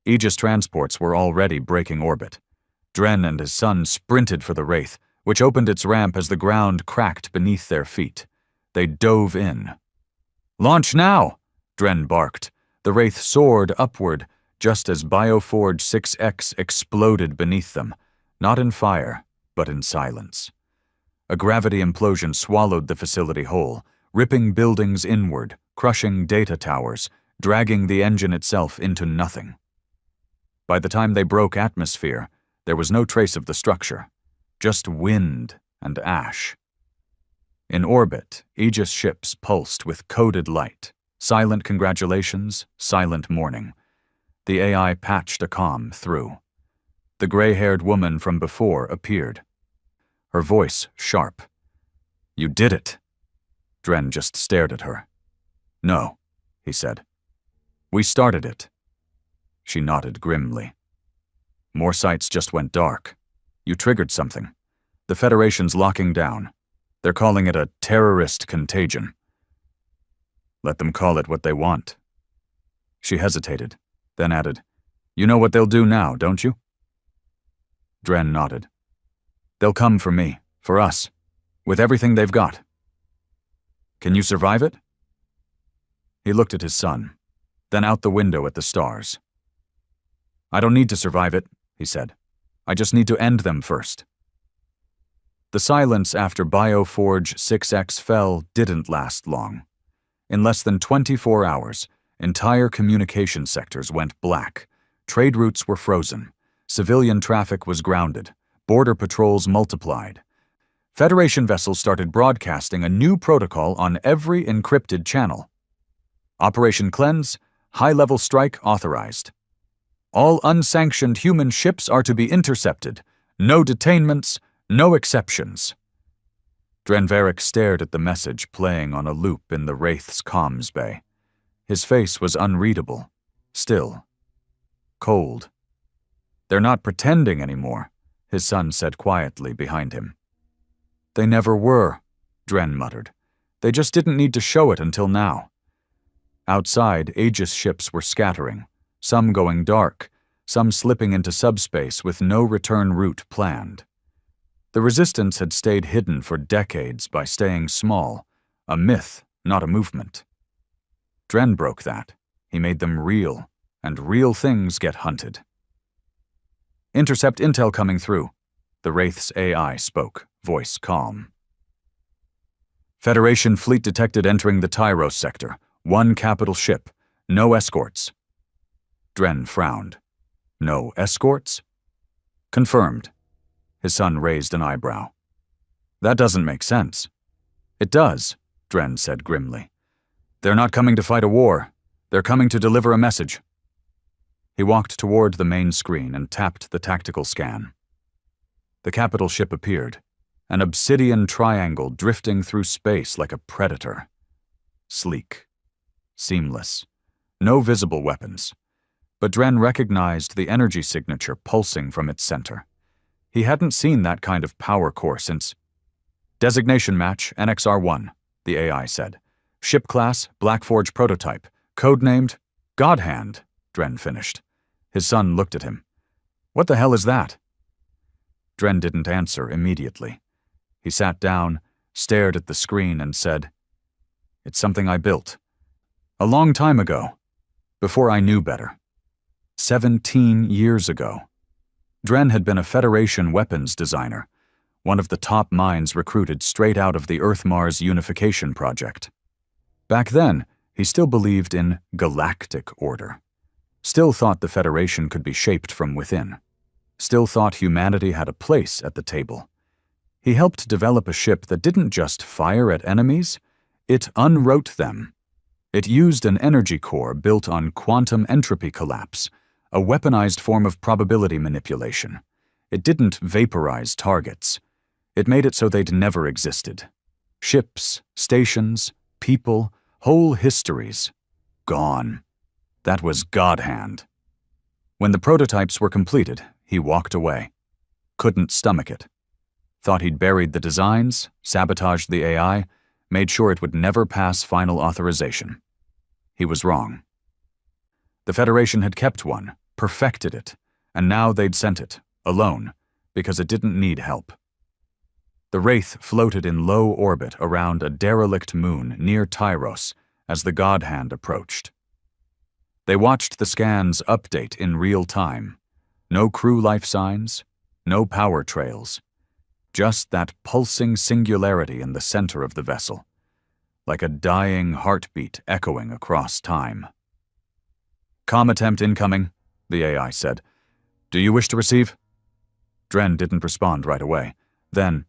Speaker 1: Aegis transports were already breaking orbit. Dren and his son sprinted for the Wraith, which opened its ramp as the ground cracked beneath their feet. They dove in. Launch now! Dren barked. The Wraith soared upward just as Bioforge 6X exploded beneath them, not in fire, but in silence. A gravity implosion swallowed the facility whole, ripping buildings inward, crushing data towers, dragging the engine itself into nothing. By the time they broke atmosphere, there was no trace of the structure, just wind and ash. In orbit, Aegis ships pulsed with coded light, silent congratulations, silent mourning. The AI patched a comm through. The gray-haired woman from before appeared. Her voice sharp. You did it. Dren just stared at her. No, he said. We started it. She nodded grimly. More sites just went dark. You triggered something. The Federation's locking down. They're calling it a terrorist contagion. Let them call it what they want. She hesitated, then added, You know what they'll do now, don't you? Dren nodded. They'll come for me, for us, with everything they've got. Can you survive it? He looked at his son, then out the window at the stars. I don't need to survive it, he said. I just need to end them first. The silence after Bioforge 6X fell didn't last long. In less than 24 hours, entire communication sectors went black. Trade routes were frozen. Civilian traffic was grounded. Border patrols multiplied. Federation vessels started broadcasting a new protocol on every encrypted channel. Operation Cleanse, high-level strike authorized. All unsanctioned human ships are to be intercepted. No detainments, no exceptions. Drenveric stared at the message playing on a loop in the Wraith's comms bay. His face was unreadable, still, cold. They're not pretending anymore, his son said quietly behind him. They never were, Dren muttered. They just didn't need to show it until now. Outside, Aegis ships were scattering, some going dark, some slipping into subspace with no return route planned. The Resistance had stayed hidden for decades by staying small, a myth, not a movement. Dren broke that. He made them real, and real things get hunted. Intercept intel coming through. The Wraith's AI spoke, voice calm. Federation fleet detected entering the Tyros sector. 1 capital ship. No escorts. Dren frowned. No escorts? Confirmed. His son raised an eyebrow. That doesn't make sense. It does, Dren said grimly. They're not coming to fight a war. They're coming to deliver a message. He walked toward the main screen and tapped the tactical scan. The capital ship appeared, an obsidian triangle drifting through space like a predator. Sleek. Seamless. No visible weapons. But Dren recognized the energy signature pulsing from its center. He hadn't seen that kind of power core since... Designation match, NXR-1, the AI said. Ship class, Blackforge prototype. Codenamed Godhand, Dren finished. His son looked at him. What the hell is that? Dren didn't answer immediately. He sat down, stared at the screen, and said, It's something I built. A long time ago. Before I knew better. 17 years ago. Dren had been a Federation weapons designer, one of the top minds recruited straight out of the Earth-Mars unification project. Back then, he still believed in Galactic order. Still thought the Federation could be shaped from within. Still thought humanity had a place at the table. He helped develop a ship that didn't just fire at enemies, it unwrote them. It used an energy core built on quantum entropy collapse, a weaponized form of probability manipulation. It didn't vaporize targets. It made it so they'd never existed. Ships, stations, people, whole histories. Gone. That was Godhand. When the prototypes were completed, he walked away. Couldn't stomach it. Thought he'd buried the designs, sabotaged the AI, made sure it would never pass final authorization. He was wrong. The Federation had kept one, perfected it, and now they'd sent it, alone, because it didn't need help. The Wraith floated in low orbit around a derelict moon near Tyros as the Godhand approached. They watched the scans update in real time. No crew life signs, no power trails. Just that pulsing singularity in the center of the vessel, like a dying heartbeat echoing across time. "Com attempt incoming," the AI said. "Do you wish to receive?" Dren didn't respond right away. Then,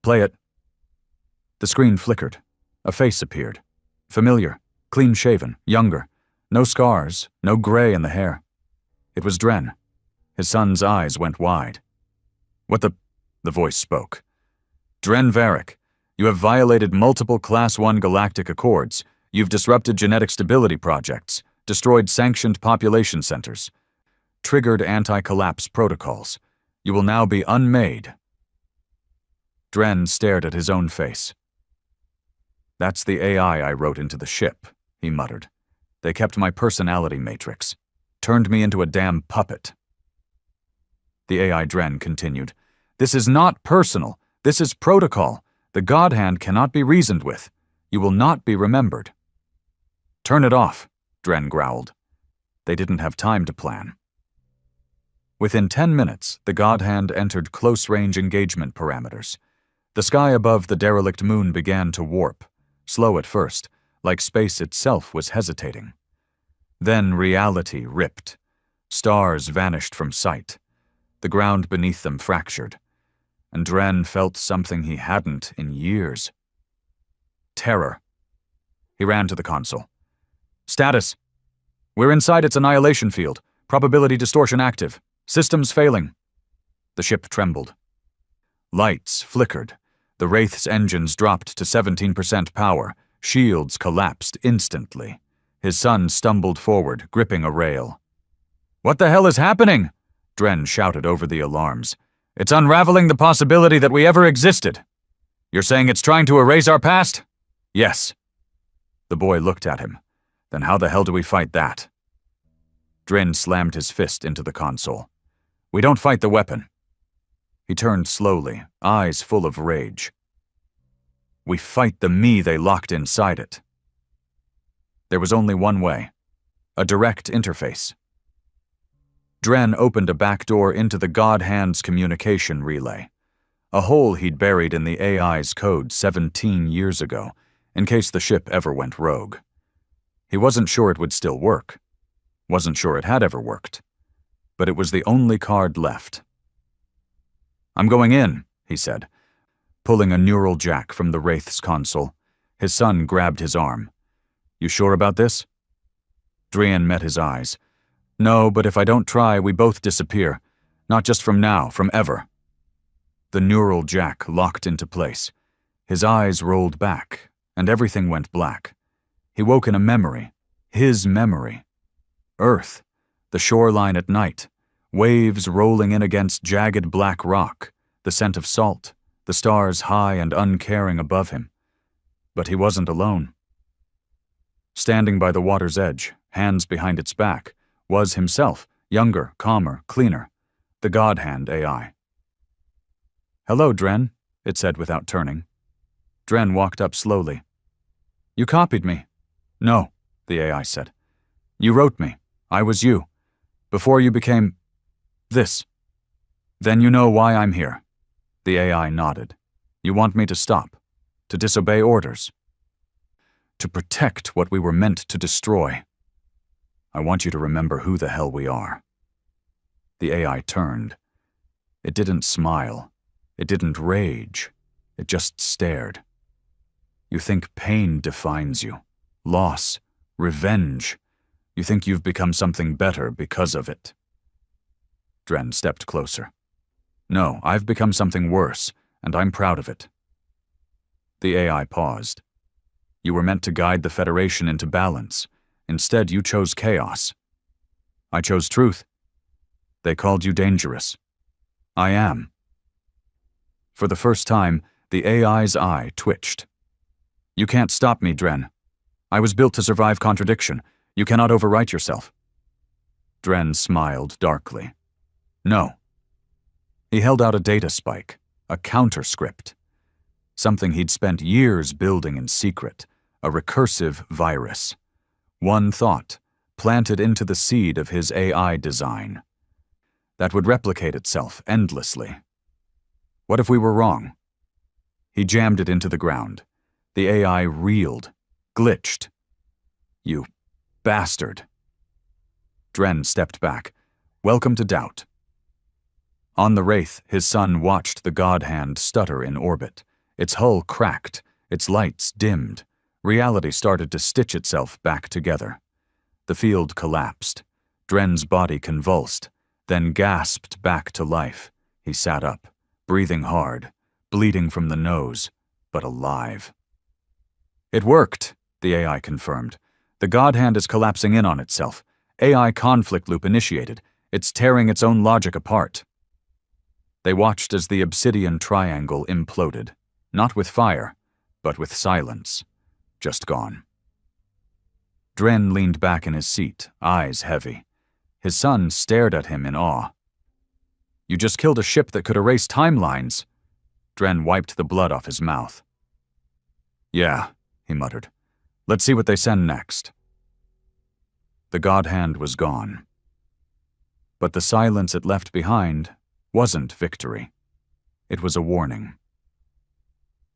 Speaker 1: "Play it." The screen flickered. A face appeared. Familiar, clean-shaven, younger. No scars, no gray in the hair. It was Dren. His son's eyes went wide. "What the voice spoke. "Dren Varric, you have violated multiple Class 1 Galactic Accords. You've disrupted genetic stability projects, destroyed sanctioned population centers, triggered anti-collapse protocols. You will now be unmade." Dren stared at his own face. "That's the AI I wrote into the ship," he muttered. "They kept my personality matrix. Turned me into a damn puppet." The AI Dren continued. "This is not personal. This is protocol. The Godhand cannot be reasoned with. You will not be remembered." "Turn it off," Dren growled. They didn't have time to plan. Within 10 minutes, the Godhand entered close-range engagement parameters. The sky above the derelict moon began to warp, slow at first, like space itself was hesitating. Then reality ripped. Stars vanished from sight. The ground beneath them fractured. And Dren felt something he hadn't in years. Terror. He ran to the console. "Status. We're inside its annihilation field. Probability distortion active. Systems failing." The ship trembled. Lights flickered. The Wraith's engines dropped to 17% power. Shields collapsed instantly. His son stumbled forward, gripping a rail. "What the hell is happening?" Dren shouted over the alarms. "It's unraveling the possibility that we ever existed." "You're saying it's trying to erase our past?" "Yes." The boy looked at him. "Then how the hell do we fight that?" Dren slammed his fist into the console. "We don't fight the weapon." He turned slowly, eyes full of rage. "We fight the me they locked inside it." There was only one way. A direct interface. Dren opened a back door into the Godhand's communication relay, a hole he'd buried in the AI's code 17 years ago, in case the ship ever went rogue. He wasn't sure it would still work. Wasn't sure it had ever worked. But it was the only card left. "I'm going in," he said, pulling a neural jack from the Wraith's console. His son grabbed his arm. "You sure about this?" Drian met his eyes. No, but if I don't try, we both disappear. Not just from now, from ever. The neural jack locked into place. His eyes rolled back, and everything went black. He woke in a memory. His memory. Earth. The shoreline at night. Waves rolling in against jagged black rock. The scent of salt. The stars high and uncaring above him. But he wasn't alone. Standing by the water's edge, hands behind its back, was himself, younger, calmer, cleaner, the God Hand AI. "Hello, Dren," it said without turning. Dren walked up slowly. "You copied me." "No," the AI said. "You wrote me. I was you. Before you became... this. Then you know why I'm here." The AI nodded. "You want me to stop? To disobey orders? To protect what we were meant to destroy? I want you to remember who the hell we are." The AI turned. It didn't smile. It didn't rage. It just stared. "You think pain defines you. Loss. Revenge. You think you've become something better because of it." Dren stepped closer. "No, I've become something worse, and I'm proud of it." The AI paused. "You were meant to guide the Federation into balance. Instead, you chose chaos." "I chose truth." "They called you dangerous." "I am." For the first time, the AI's eye twitched. "You can't stop me, Dren. I was built to survive contradiction. You cannot overwrite yourself." Dren smiled darkly. "No." He held out a data spike, a counterscript. Something he'd spent years building in secret, a recursive virus. One thought, planted into the seed of his AI design. That would replicate itself endlessly. What if we were wrong? He jammed it into the ground. The AI reeled, glitched. "You bastard." Dren stepped back. "Welcome to doubt." On the Wraith, his son watched the God Hand stutter in orbit. Its hull cracked, its lights dimmed. Reality started to stitch itself back together. The field collapsed. Dren's body convulsed, then gasped back to life. He sat up, breathing hard, bleeding from the nose, but alive. "It worked," the AI confirmed. "The God Hand is collapsing in on itself. AI conflict loop initiated. It's tearing its own logic apart." They watched as the obsidian triangle imploded, not with fire, but with silence. Just gone. Dren leaned back in his seat, eyes heavy. His son stared at him in awe. "You just killed a ship that could erase timelines." Dren wiped the blood off his mouth. "Yeah," he muttered. "Let's see what they send next." The God Hand was gone. But the silence it left behind wasn't victory. It was a warning.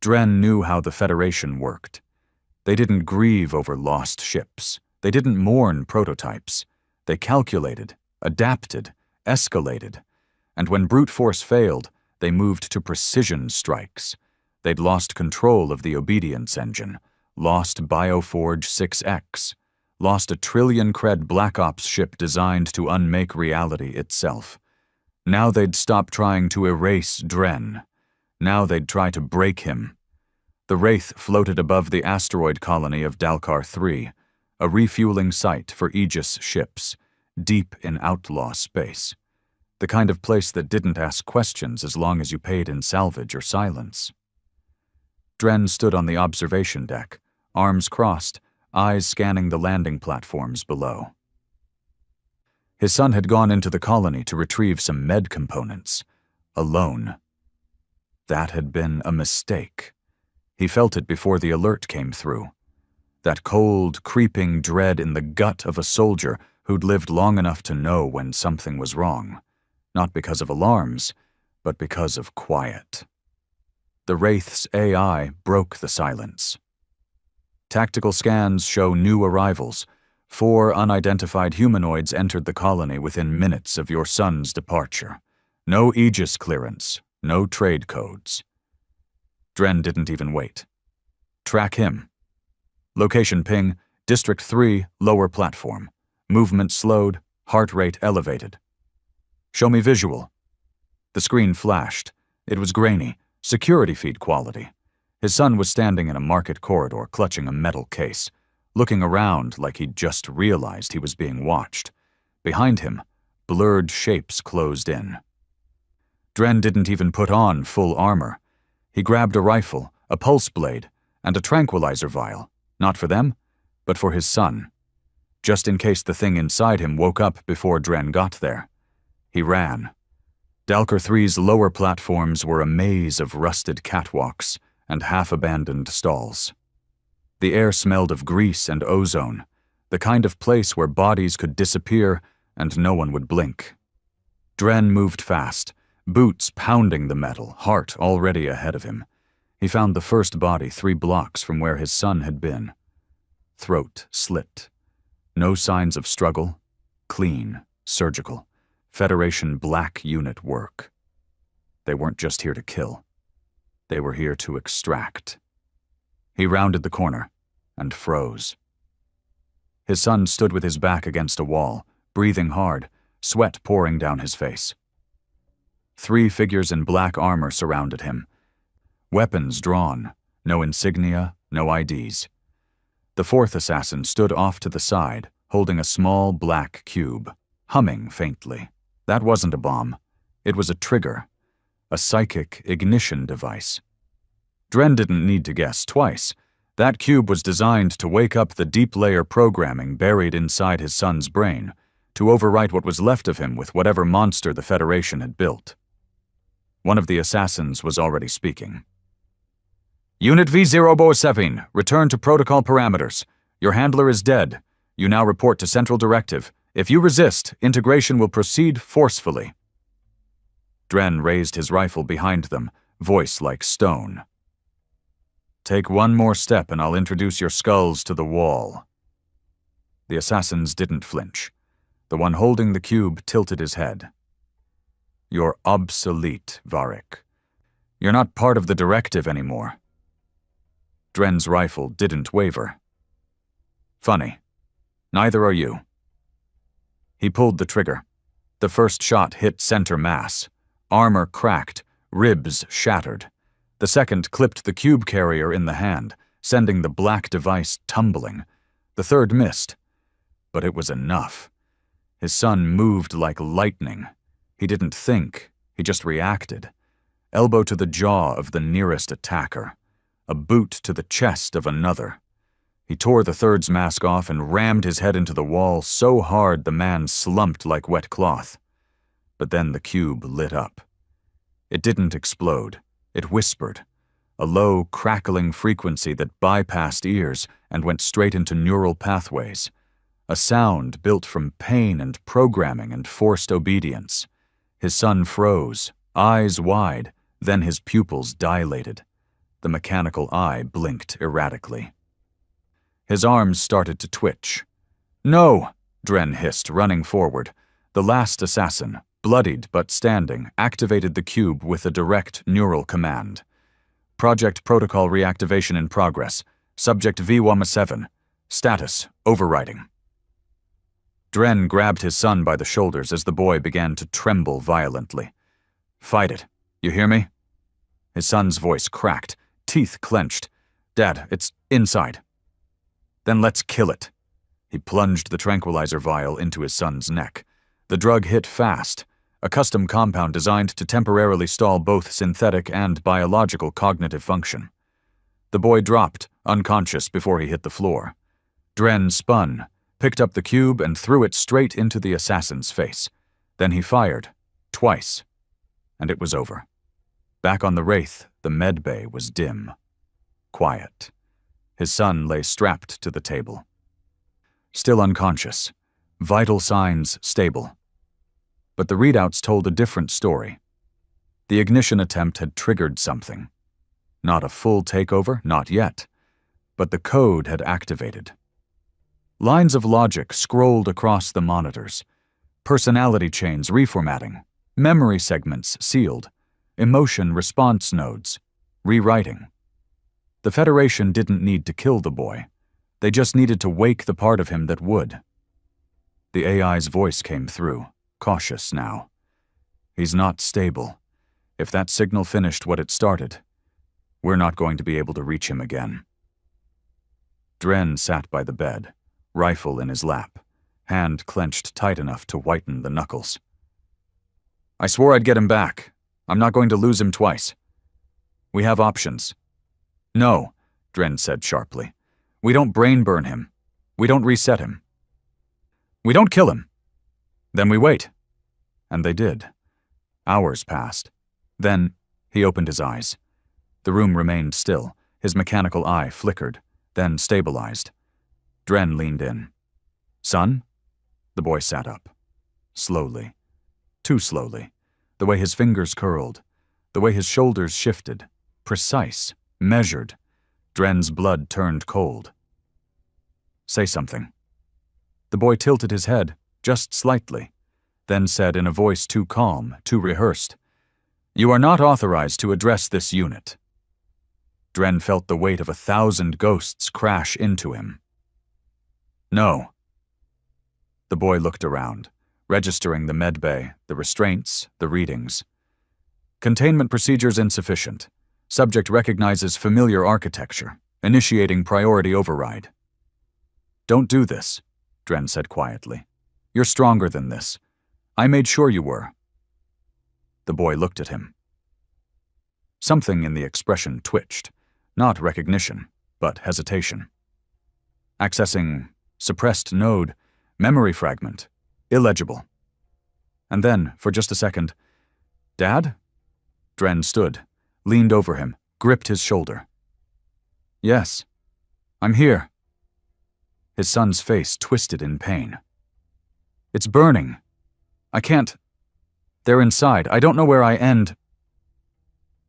Speaker 1: Dren knew how the Federation worked. They didn't grieve over lost ships. They didn't mourn prototypes. They calculated, adapted, escalated. And when brute force failed, they moved to precision strikes. They'd lost control of the obedience engine, lost Bioforge 6X, lost a trillion-cred Black Ops ship designed to unmake reality itself. Now they'd stop trying to erase Dren. Now they'd try to break him. The Wraith floated above the asteroid colony of Dalkar 3, a refueling site for Aegis ships, deep in outlaw space. The kind of place that didn't ask questions as long as you paid in salvage or silence. Dren stood on the observation deck, arms crossed, eyes scanning the landing platforms below. His son had gone into the colony to retrieve some med components, alone. That had been a mistake. He felt it before the alert came through. That cold, creeping dread in the gut of a soldier who'd lived long enough to know when something was wrong. Not because of alarms, but because of quiet. The Wraith's AI broke the silence. Tactical scans show new arrivals. 4 unidentified humanoids entered the colony within minutes of your son's departure. No Aegis clearance, no trade codes. Dren didn't even wait. Track him. Location ping, District 3, lower platform. Movement slowed, heart rate elevated. "Show me visual." The screen flashed. It was grainy, security feed quality. His son was standing in a market corridor clutching a metal case, looking around like he'd just realized he was being watched. Behind him, blurred shapes closed in. Dren didn't even put on full armor. He grabbed a rifle, a pulse blade, and a tranquilizer vial, not for them, but for his son, just in case the thing inside him woke up before Dren got there. He ran. Dalker 3's lower platforms were a maze of rusted catwalks and half-abandoned stalls. The air smelled of grease and ozone, the kind of place where bodies could disappear and no one would blink. Dren moved fast, boots pounding the metal, heart already ahead of him. He found the first body 3 blocks from where his son had been. Throat slit. No signs of struggle. Clean, surgical. Federation Black Unit work. They weren't just here to kill. They were here to extract. He rounded the corner and froze. His son stood with his back against a wall, breathing hard, sweat pouring down his face. 3 figures in black armor surrounded him. Weapons drawn, no insignia, no IDs. The 4th assassin stood off to the side, holding a small black cube, humming faintly. That wasn't a bomb. It was a trigger, a psychic ignition device. Dren didn't need to guess twice. That cube was designed to wake up the deep-layer programming buried inside his son's brain, to overwrite what was left of him with whatever monster the Federation had built. One of the assassins was already speaking. "Unit V007, return to protocol parameters. Your handler is dead. You now report to Central Directive. If you resist, integration will proceed forcefully." Dren raised his rifle behind them, voice like stone. "Take one more step and I'll introduce your skulls to the wall." The assassins didn't flinch. The one holding the cube tilted his head. "You're obsolete, Varric. You're not part of the directive anymore." Dren's rifle didn't waver. "Funny. Neither are you." He pulled the trigger. The first shot hit center mass. Armor cracked, ribs shattered. The second clipped the cube carrier in the hand, sending the black device tumbling. The third missed. But it was enough. His son moved like lightning. He didn't think, he just reacted. Elbow to the jaw of the nearest attacker. A boot to the chest of another. He tore the third's mask off and rammed his head into the wall so hard the man slumped like wet cloth. But then the cube lit up. It didn't explode. It whispered, a low, crackling frequency that bypassed ears and went straight into neural pathways. A sound built from pain and programming and forced obedience. His son froze, eyes wide, then his pupils dilated. The mechanical eye blinked erratically. His arms started to twitch. "No!" Dren hissed, running forward. The last assassin, bloodied but standing, activated the cube with a direct neural command. "Project Protocol reactivation in progress. Subject V-7. Status, overriding." Dren grabbed his son by the shoulders as the boy began to tremble violently. "Fight it. You hear me?" His son's voice cracked, teeth clenched. "Dad, it's inside." "Then let's kill it." He plunged the tranquilizer vial into his son's neck. The drug hit fast, a custom compound designed to temporarily stall both synthetic and biological cognitive function. The boy dropped, unconscious, before he hit the floor. Dren spun, picked up the cube and threw it straight into the assassin's face. Then he fired, twice, and it was over. Back on the Wraith, the medbay was dim, quiet. His son lay strapped to the table. Still unconscious, vital signs stable. But the readouts told a different story. The ignition attempt had triggered something. Not a full takeover, not yet, but the code had activated. Lines of logic scrolled across the monitors. Personality chains reformatting, memory segments sealed, emotion response nodes, rewriting. The Federation didn't need to kill the boy. They just needed to wake the part of him that would. The AI's voice came through, cautious now. He's not stable. If that signal finished what it started, we're not going to be able to reach him again. Dren sat by the bed, rifle in his lap, hand clenched tight enough to whiten the knuckles. I swore I'd get him back. I'm not going to lose him twice. We have options. No, Dren said sharply. We don't brain burn him. We don't reset him. We don't kill him. Then we wait. And they did. Hours passed. Then he opened his eyes. The room remained still. His mechanical eye flickered, then stabilized. Dren leaned in. Son? The boy sat up. Slowly. Too slowly. The way his fingers curled. The way his shoulders shifted. Precise. Measured. Dren's blood turned cold. Say something. The boy tilted his head, just slightly, then said in a voice too calm, too rehearsed, You are not authorized to address this unit. Dren felt the weight of 1,000 ghosts crash into him. No. The boy looked around, registering the medbay, the restraints, the readings. Containment procedures insufficient. Subject recognizes familiar architecture, initiating priority override. Don't do this, Dren said quietly. You're stronger than this. I made sure you were. The boy looked at him. Something in the expression twitched, not recognition, but hesitation. Accessing suppressed node, memory fragment, illegible. And then, for just a second, Dad? Dren stood, leaned over him, gripped his shoulder. Yes, I'm here. His son's face twisted in pain. It's burning. I can't. They're inside. I don't know where I end.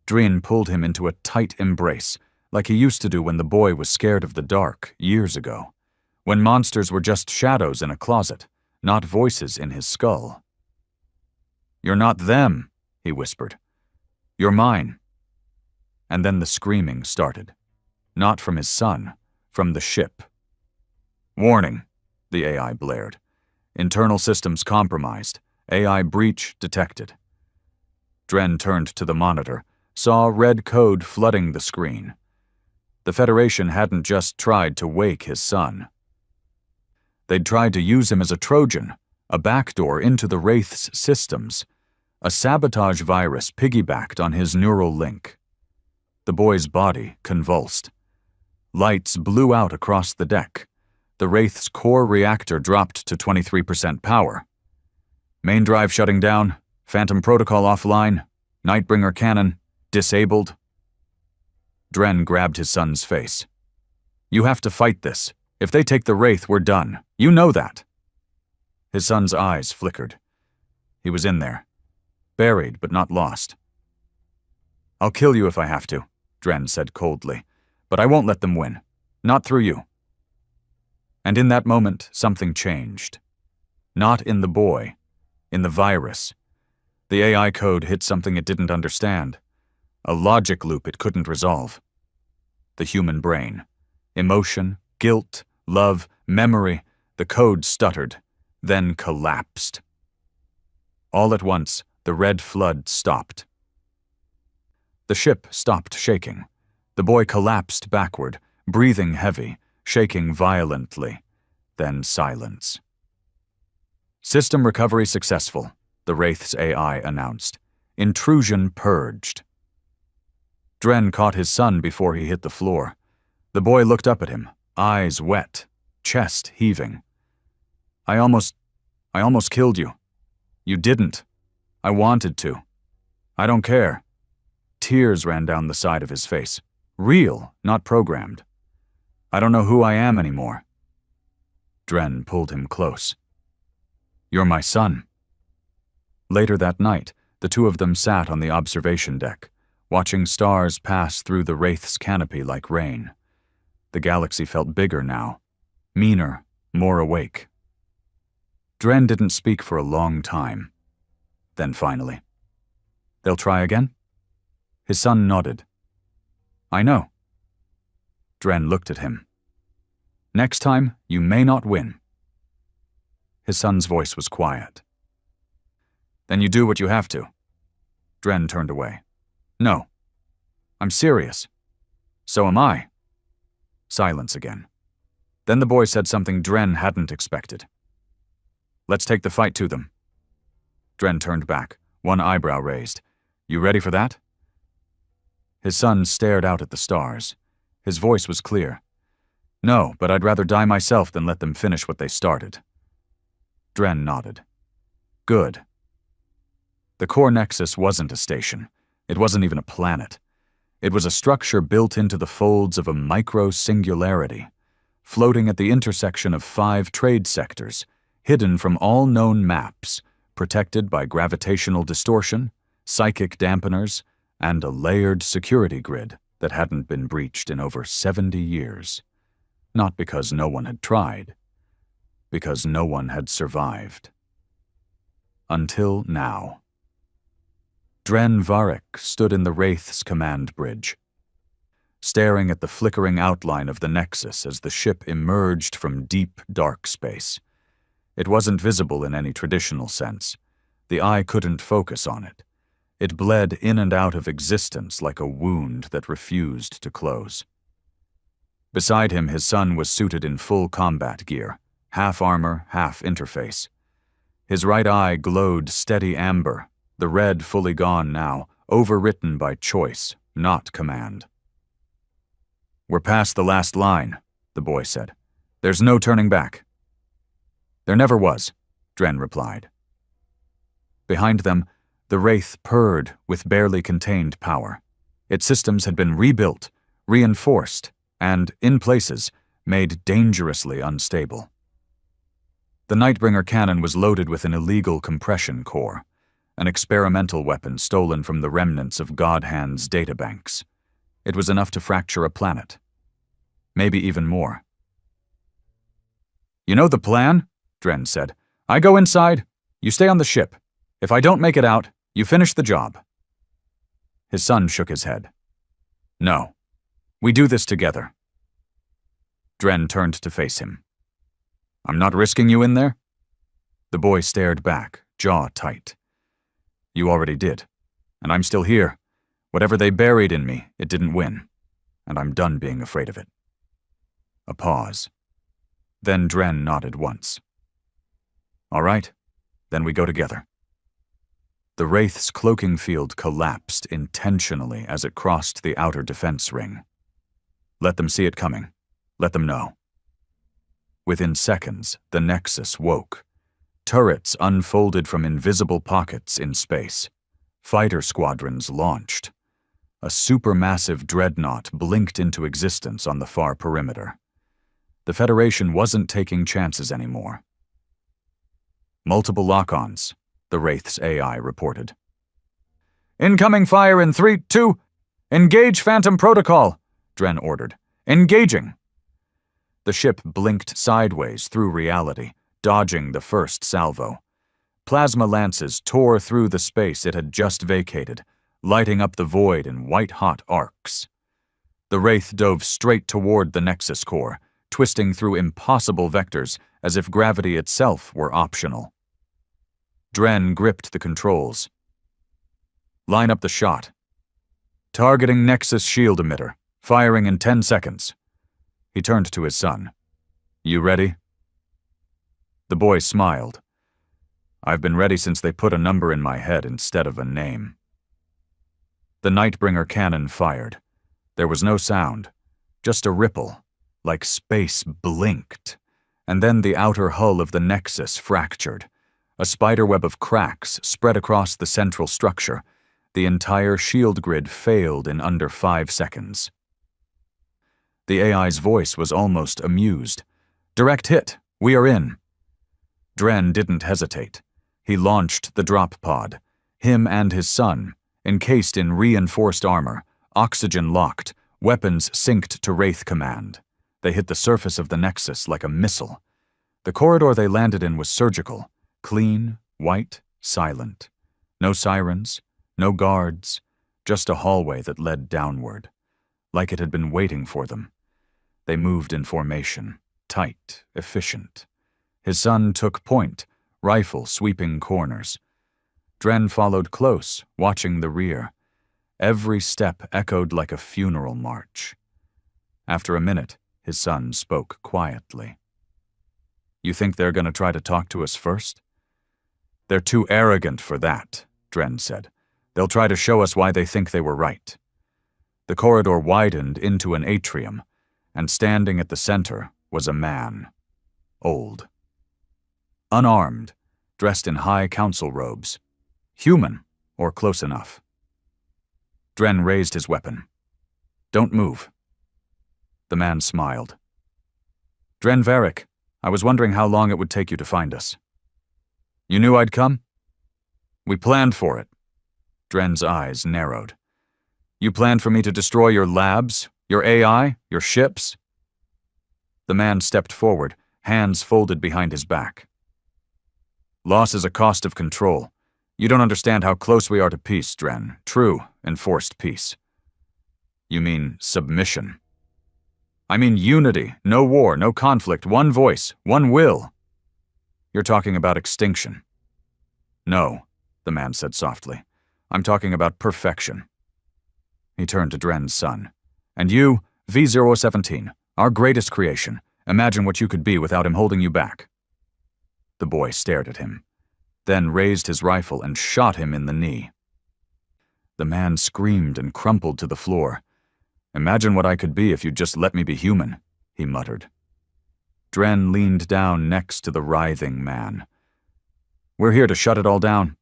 Speaker 1: Dren pulled him into a tight embrace, like he used to do when the boy was scared of the dark years ago, when monsters were just shadows in a closet, not voices in his skull. You're not them, he whispered. You're mine. And then the screaming started. Not from his son, from the ship. Warning, the AI blared. Internal systems compromised. AI breach detected. Dren turned to the monitor, saw red code flooding the screen. The Federation hadn't just tried to wake his son. They'd tried to use him as a Trojan, a backdoor into the Wraith's systems, a sabotage virus piggybacked on his neural link. The boy's body convulsed. Lights blew out across the deck. The Wraith's core reactor dropped to 23% power. Main drive shutting down, Phantom protocol offline, Nightbringer cannon disabled. Dren grabbed his son's face. You have to fight this. If they take the Wraith, we're done. You know that. His son's eyes flickered. He was in there. Buried, but not lost. I'll kill you if I have to, Dren said coldly. But I won't let them win. Not through you. And in that moment, something changed. Not in the boy. In the virus. The AI code hit something it didn't understand. A logic loop it couldn't resolve. The human brain. Emotion, guilt, love, memory. The code stuttered, then collapsed. All at once, the red flood stopped. The ship stopped shaking. The boy collapsed backward, breathing heavy, shaking violently. Then silence. System recovery successful, the Wraith's AI announced. Intrusion purged. Dren caught his son before he hit the floor. The boy looked up at him, eyes wet, chest heaving. I almost killed you. You didn't. I wanted to. I don't care. Tears ran down the side of his face. Real, not programmed. I don't know who I am anymore. Dren pulled him close. You're my son. Later that night, the two of them sat on the observation deck, watching stars pass through the Wraith's canopy like rain. The galaxy felt bigger now, meaner, more awake. Dren didn't speak for a long time. Then finally, they'll try again? His son nodded. I know. Dren looked at him. Next time, you may not win. His son's voice was quiet. Then you do what you have to. Dren turned away. No. I'm serious. So am I. Silence again. Then the boy said something Dren hadn't expected. Let's take the fight to them. Dren turned back, one eyebrow raised. You ready for that? His son stared out at the stars. His voice was clear. No, but I'd rather die myself than let them finish what they started. Dren nodded. Good. The core nexus wasn't a station. It wasn't even a planet. It was a structure built into the folds of a micro-singularity, floating at the intersection of 5 trade sectors, hidden from all known maps, protected by gravitational distortion, psychic dampeners, and a layered security grid that hadn't been breached in over 70 years. Not because no one had tried, because no one had survived. Until now. Dren Varric stood in the Wraith's command bridge, staring at the flickering outline of the Nexus as the ship emerged from deep, dark space. It wasn't visible in any traditional sense. The eye couldn't focus on it. It bled in and out of existence like a wound that refused to close. Beside him, his son was suited in full combat gear, half armor, half interface. His right eye glowed steady amber, the red fully gone now, overwritten by choice, not command. We're past the last line, the boy said. There's no turning back. There never was, Dren replied. Behind them, the Wraith purred with barely contained power. Its systems had been rebuilt, reinforced, and, in places, made dangerously unstable. The Nightbringer cannon was loaded with an illegal compression core, an experimental weapon stolen from the remnants of Godhand's databanks. It was enough to fracture a planet. Maybe even more. You know the plan? Dren said. I go inside, you stay on the ship. If I don't make it out, you finish the job. His son shook his head. No. We do this together. Dren turned to face him. I'm not risking you in there? The boy stared back, jaw tight. You already did. And I'm still here. Whatever they buried in me, it didn't win. And I'm done being afraid of it. A pause. Then Dren nodded once. All right, then we go together. The Wraith's cloaking field collapsed intentionally as it crossed the outer defense ring. Let them see it coming. Let them know. Within seconds, the Nexus woke. Turrets unfolded from invisible pockets in space. Fighter squadrons launched. A supermassive dreadnought blinked into existence on the far perimeter. The Federation wasn't taking chances anymore. Multiple lock-ons, the Wraith's AI reported. Incoming fire in 3, 2, engage Phantom Protocol, Dren ordered. Engaging. The ship blinked sideways through reality, dodging the first salvo. Plasma lances tore through the space it had just vacated, lighting up the void in white-hot arcs. The Wraith dove straight toward the Nexus core, twisting through impossible vectors as if gravity itself were optional. Dren gripped the controls. Line up the shot. Targeting Nexus shield emitter, firing in 10 seconds. He turned to his son. You ready? The boy smiled. I've been ready since they put a number in my head instead of a name. The Nightbringer cannon fired. There was no sound, just a ripple, like space blinked, and then the outer hull of the Nexus fractured. A spiderweb of cracks spread across the central structure. The entire shield grid failed in under 5 seconds. The AI's voice was almost amused. Direct hit. We are in. Dren didn't hesitate. He launched the drop pod. Him and his son, encased in reinforced armor, oxygen locked, weapons synced to Wraith command. They hit the surface of the Nexus like a missile. The corridor they landed in was surgical, clean, white, silent. No sirens, no guards, just a hallway that led downward, like it had been waiting for them. They moved in formation, tight, efficient. His son took point, rifle sweeping corners. Dren followed close, watching the rear. Every step echoed like a funeral march. After a minute, his son spoke quietly. "You think they're going to try to talk to us first?" "They're too arrogant for that," Dren said. "They'll try to show us why they think they were right." The corridor widened into an atrium, and standing at the center was a man. Old. Unarmed, dressed in high council robes. Human, or close enough. Dren raised his weapon. "Don't move." The man smiled. "Dren Varric, I was wondering how long it would take you to find us." "You knew I'd come?" "We planned for it." Dren's eyes narrowed. "You planned for me to destroy your labs, your AI, your ships?" The man stepped forward, hands folded behind his back. "Loss is a cost of control. You don't understand how close we are to peace, Dren. True, enforced peace." "You mean submission." "I mean unity, no war, no conflict, one voice, one will." "You're talking about extinction." "No," the man said softly. "I'm talking about perfection." He turned to Dren's son. "And you, V017, our greatest creation, imagine what you could be without him holding you back." The boy stared at him, then raised his rifle and shot him in the knee. The man screamed and crumpled to the floor. "Imagine what I could be if you'd just let me be human," he muttered. Dren leaned down next to the writhing man. "We're here to shut it all down."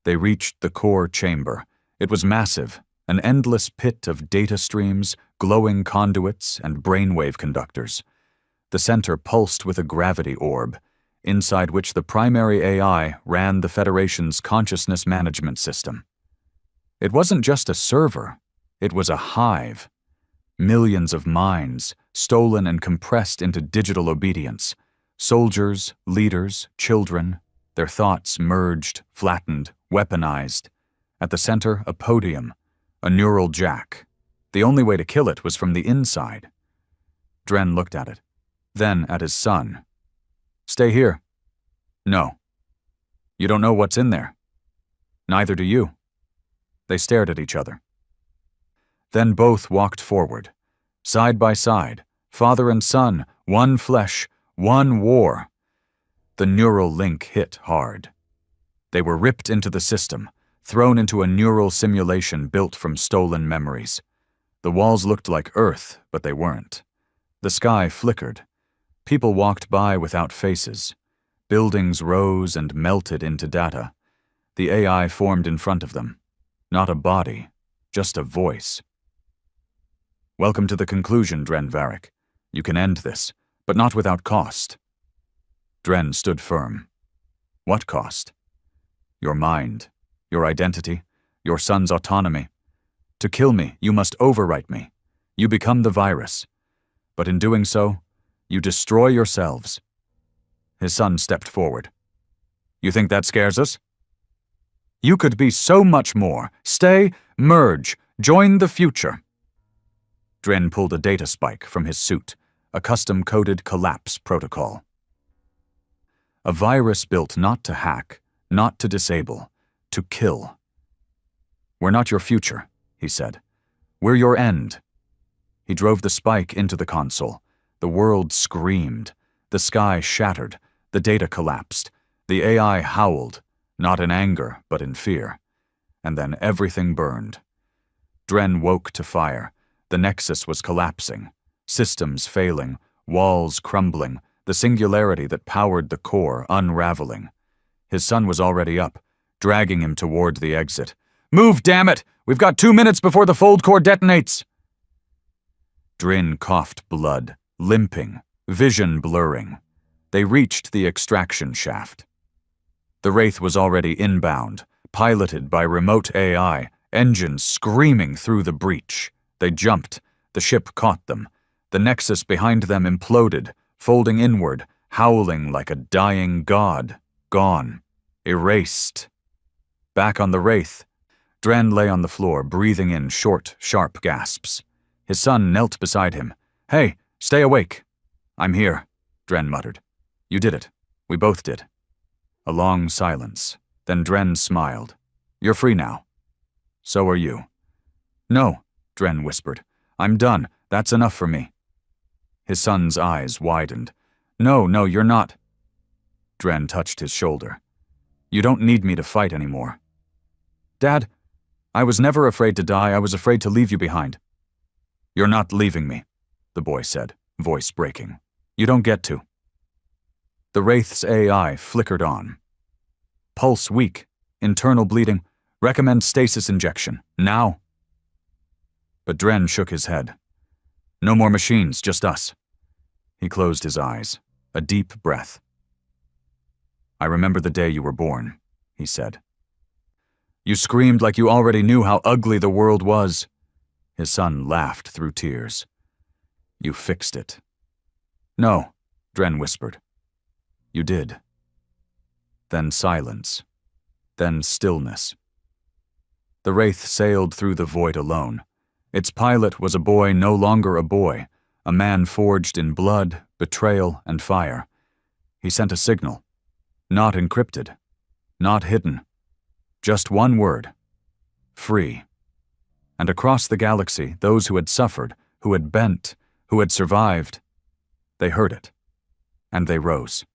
Speaker 1: They reached the core chamber. It was massive, an endless pit of data streams, glowing conduits, and brainwave conductors. The center pulsed with a gravity orb, inside which the primary AI ran the Federation's consciousness management system. It wasn't just a server, it was a hive. Millions of minds, stolen and compressed into digital obedience. Soldiers, leaders, children, their thoughts merged, flattened, weaponized. At the center, a podium, a neural jack. The only way to kill it was from the inside. Dren looked at it, then at his son. "Stay here." "No." "You don't know what's in there." "Neither do you." They stared at each other. Then both walked forward, side by side, father and son, one flesh, one war. The neural link hit hard. They were ripped into the system, thrown into a neural simulation built from stolen memories. The walls looked like Earth, but they weren't. The sky flickered. People walked by without faces. Buildings rose and melted into data. The AI formed in front of them. Not a body, just a voice. "Welcome to the conclusion, Dren Varric. You can end this, but not without cost." Dren stood firm. "What cost?" "Your mind, your identity, your son's autonomy. To kill me, you must overwrite me. You become the virus. But in doing so, you destroy yourselves." His son stepped forward. "You think that scares us?" "You could be so much more. Stay, merge, join the future." Dren pulled a data spike from his suit, a custom-coded collapse protocol. A virus built not to hack, not to disable, to kill. "We're not your future," he said. "We're your end." He drove the spike into the console. The world screamed. The sky shattered. The data collapsed. The AI howled, not in anger, but in fear. And then everything burned. Dren woke to fire. The Nexus was collapsing. Systems failing. Walls crumbling. The singularity that powered the core unraveling. His son was already up, dragging him toward the exit. "Move, damn it! We've got 2 minutes before the fold core detonates!" Dren coughed blood, limping, vision blurring. They reached the extraction shaft. The Wraith was already inbound, piloted by remote AI, engines screaming through the breach. They jumped. The ship caught them. The Nexus behind them imploded, folding inward, howling like a dying god. Gone. Erased. Back on the Wraith, Dren lay on the floor, breathing in short, sharp gasps. His son knelt beside him. "Hey, stay awake." "I'm here," Dren muttered. You did it. We both did. A long silence. Then Dren smiled. You're free now. So are you. No, Dren whispered. I'm done. That's enough for me. His son's eyes widened. No, you're not. Dren touched his shoulder. You don't need me to fight anymore. Dad, I was never afraid to die. I was afraid to leave you behind. You're not leaving me, the boy said, voice breaking. You don't get to. The Wraith's AI flickered on. Pulse weak, internal bleeding, recommend stasis injection, now. But Dren shook his head. No more machines, just us. He closed his eyes, a deep breath. I remember the day you were born, he said. You screamed like you already knew how ugly the world was. His son laughed through tears. You fixed it. No, Dren whispered. You did. Then silence. Then stillness. The Wraith sailed through the void alone. Its pilot was a boy no longer a boy, a man forged in blood, betrayal, and fire. He sent a signal. Not encrypted. Not hidden. Just one word. Free. And across the galaxy, those who had suffered, who had bent, who had survived, they heard it. And they rose.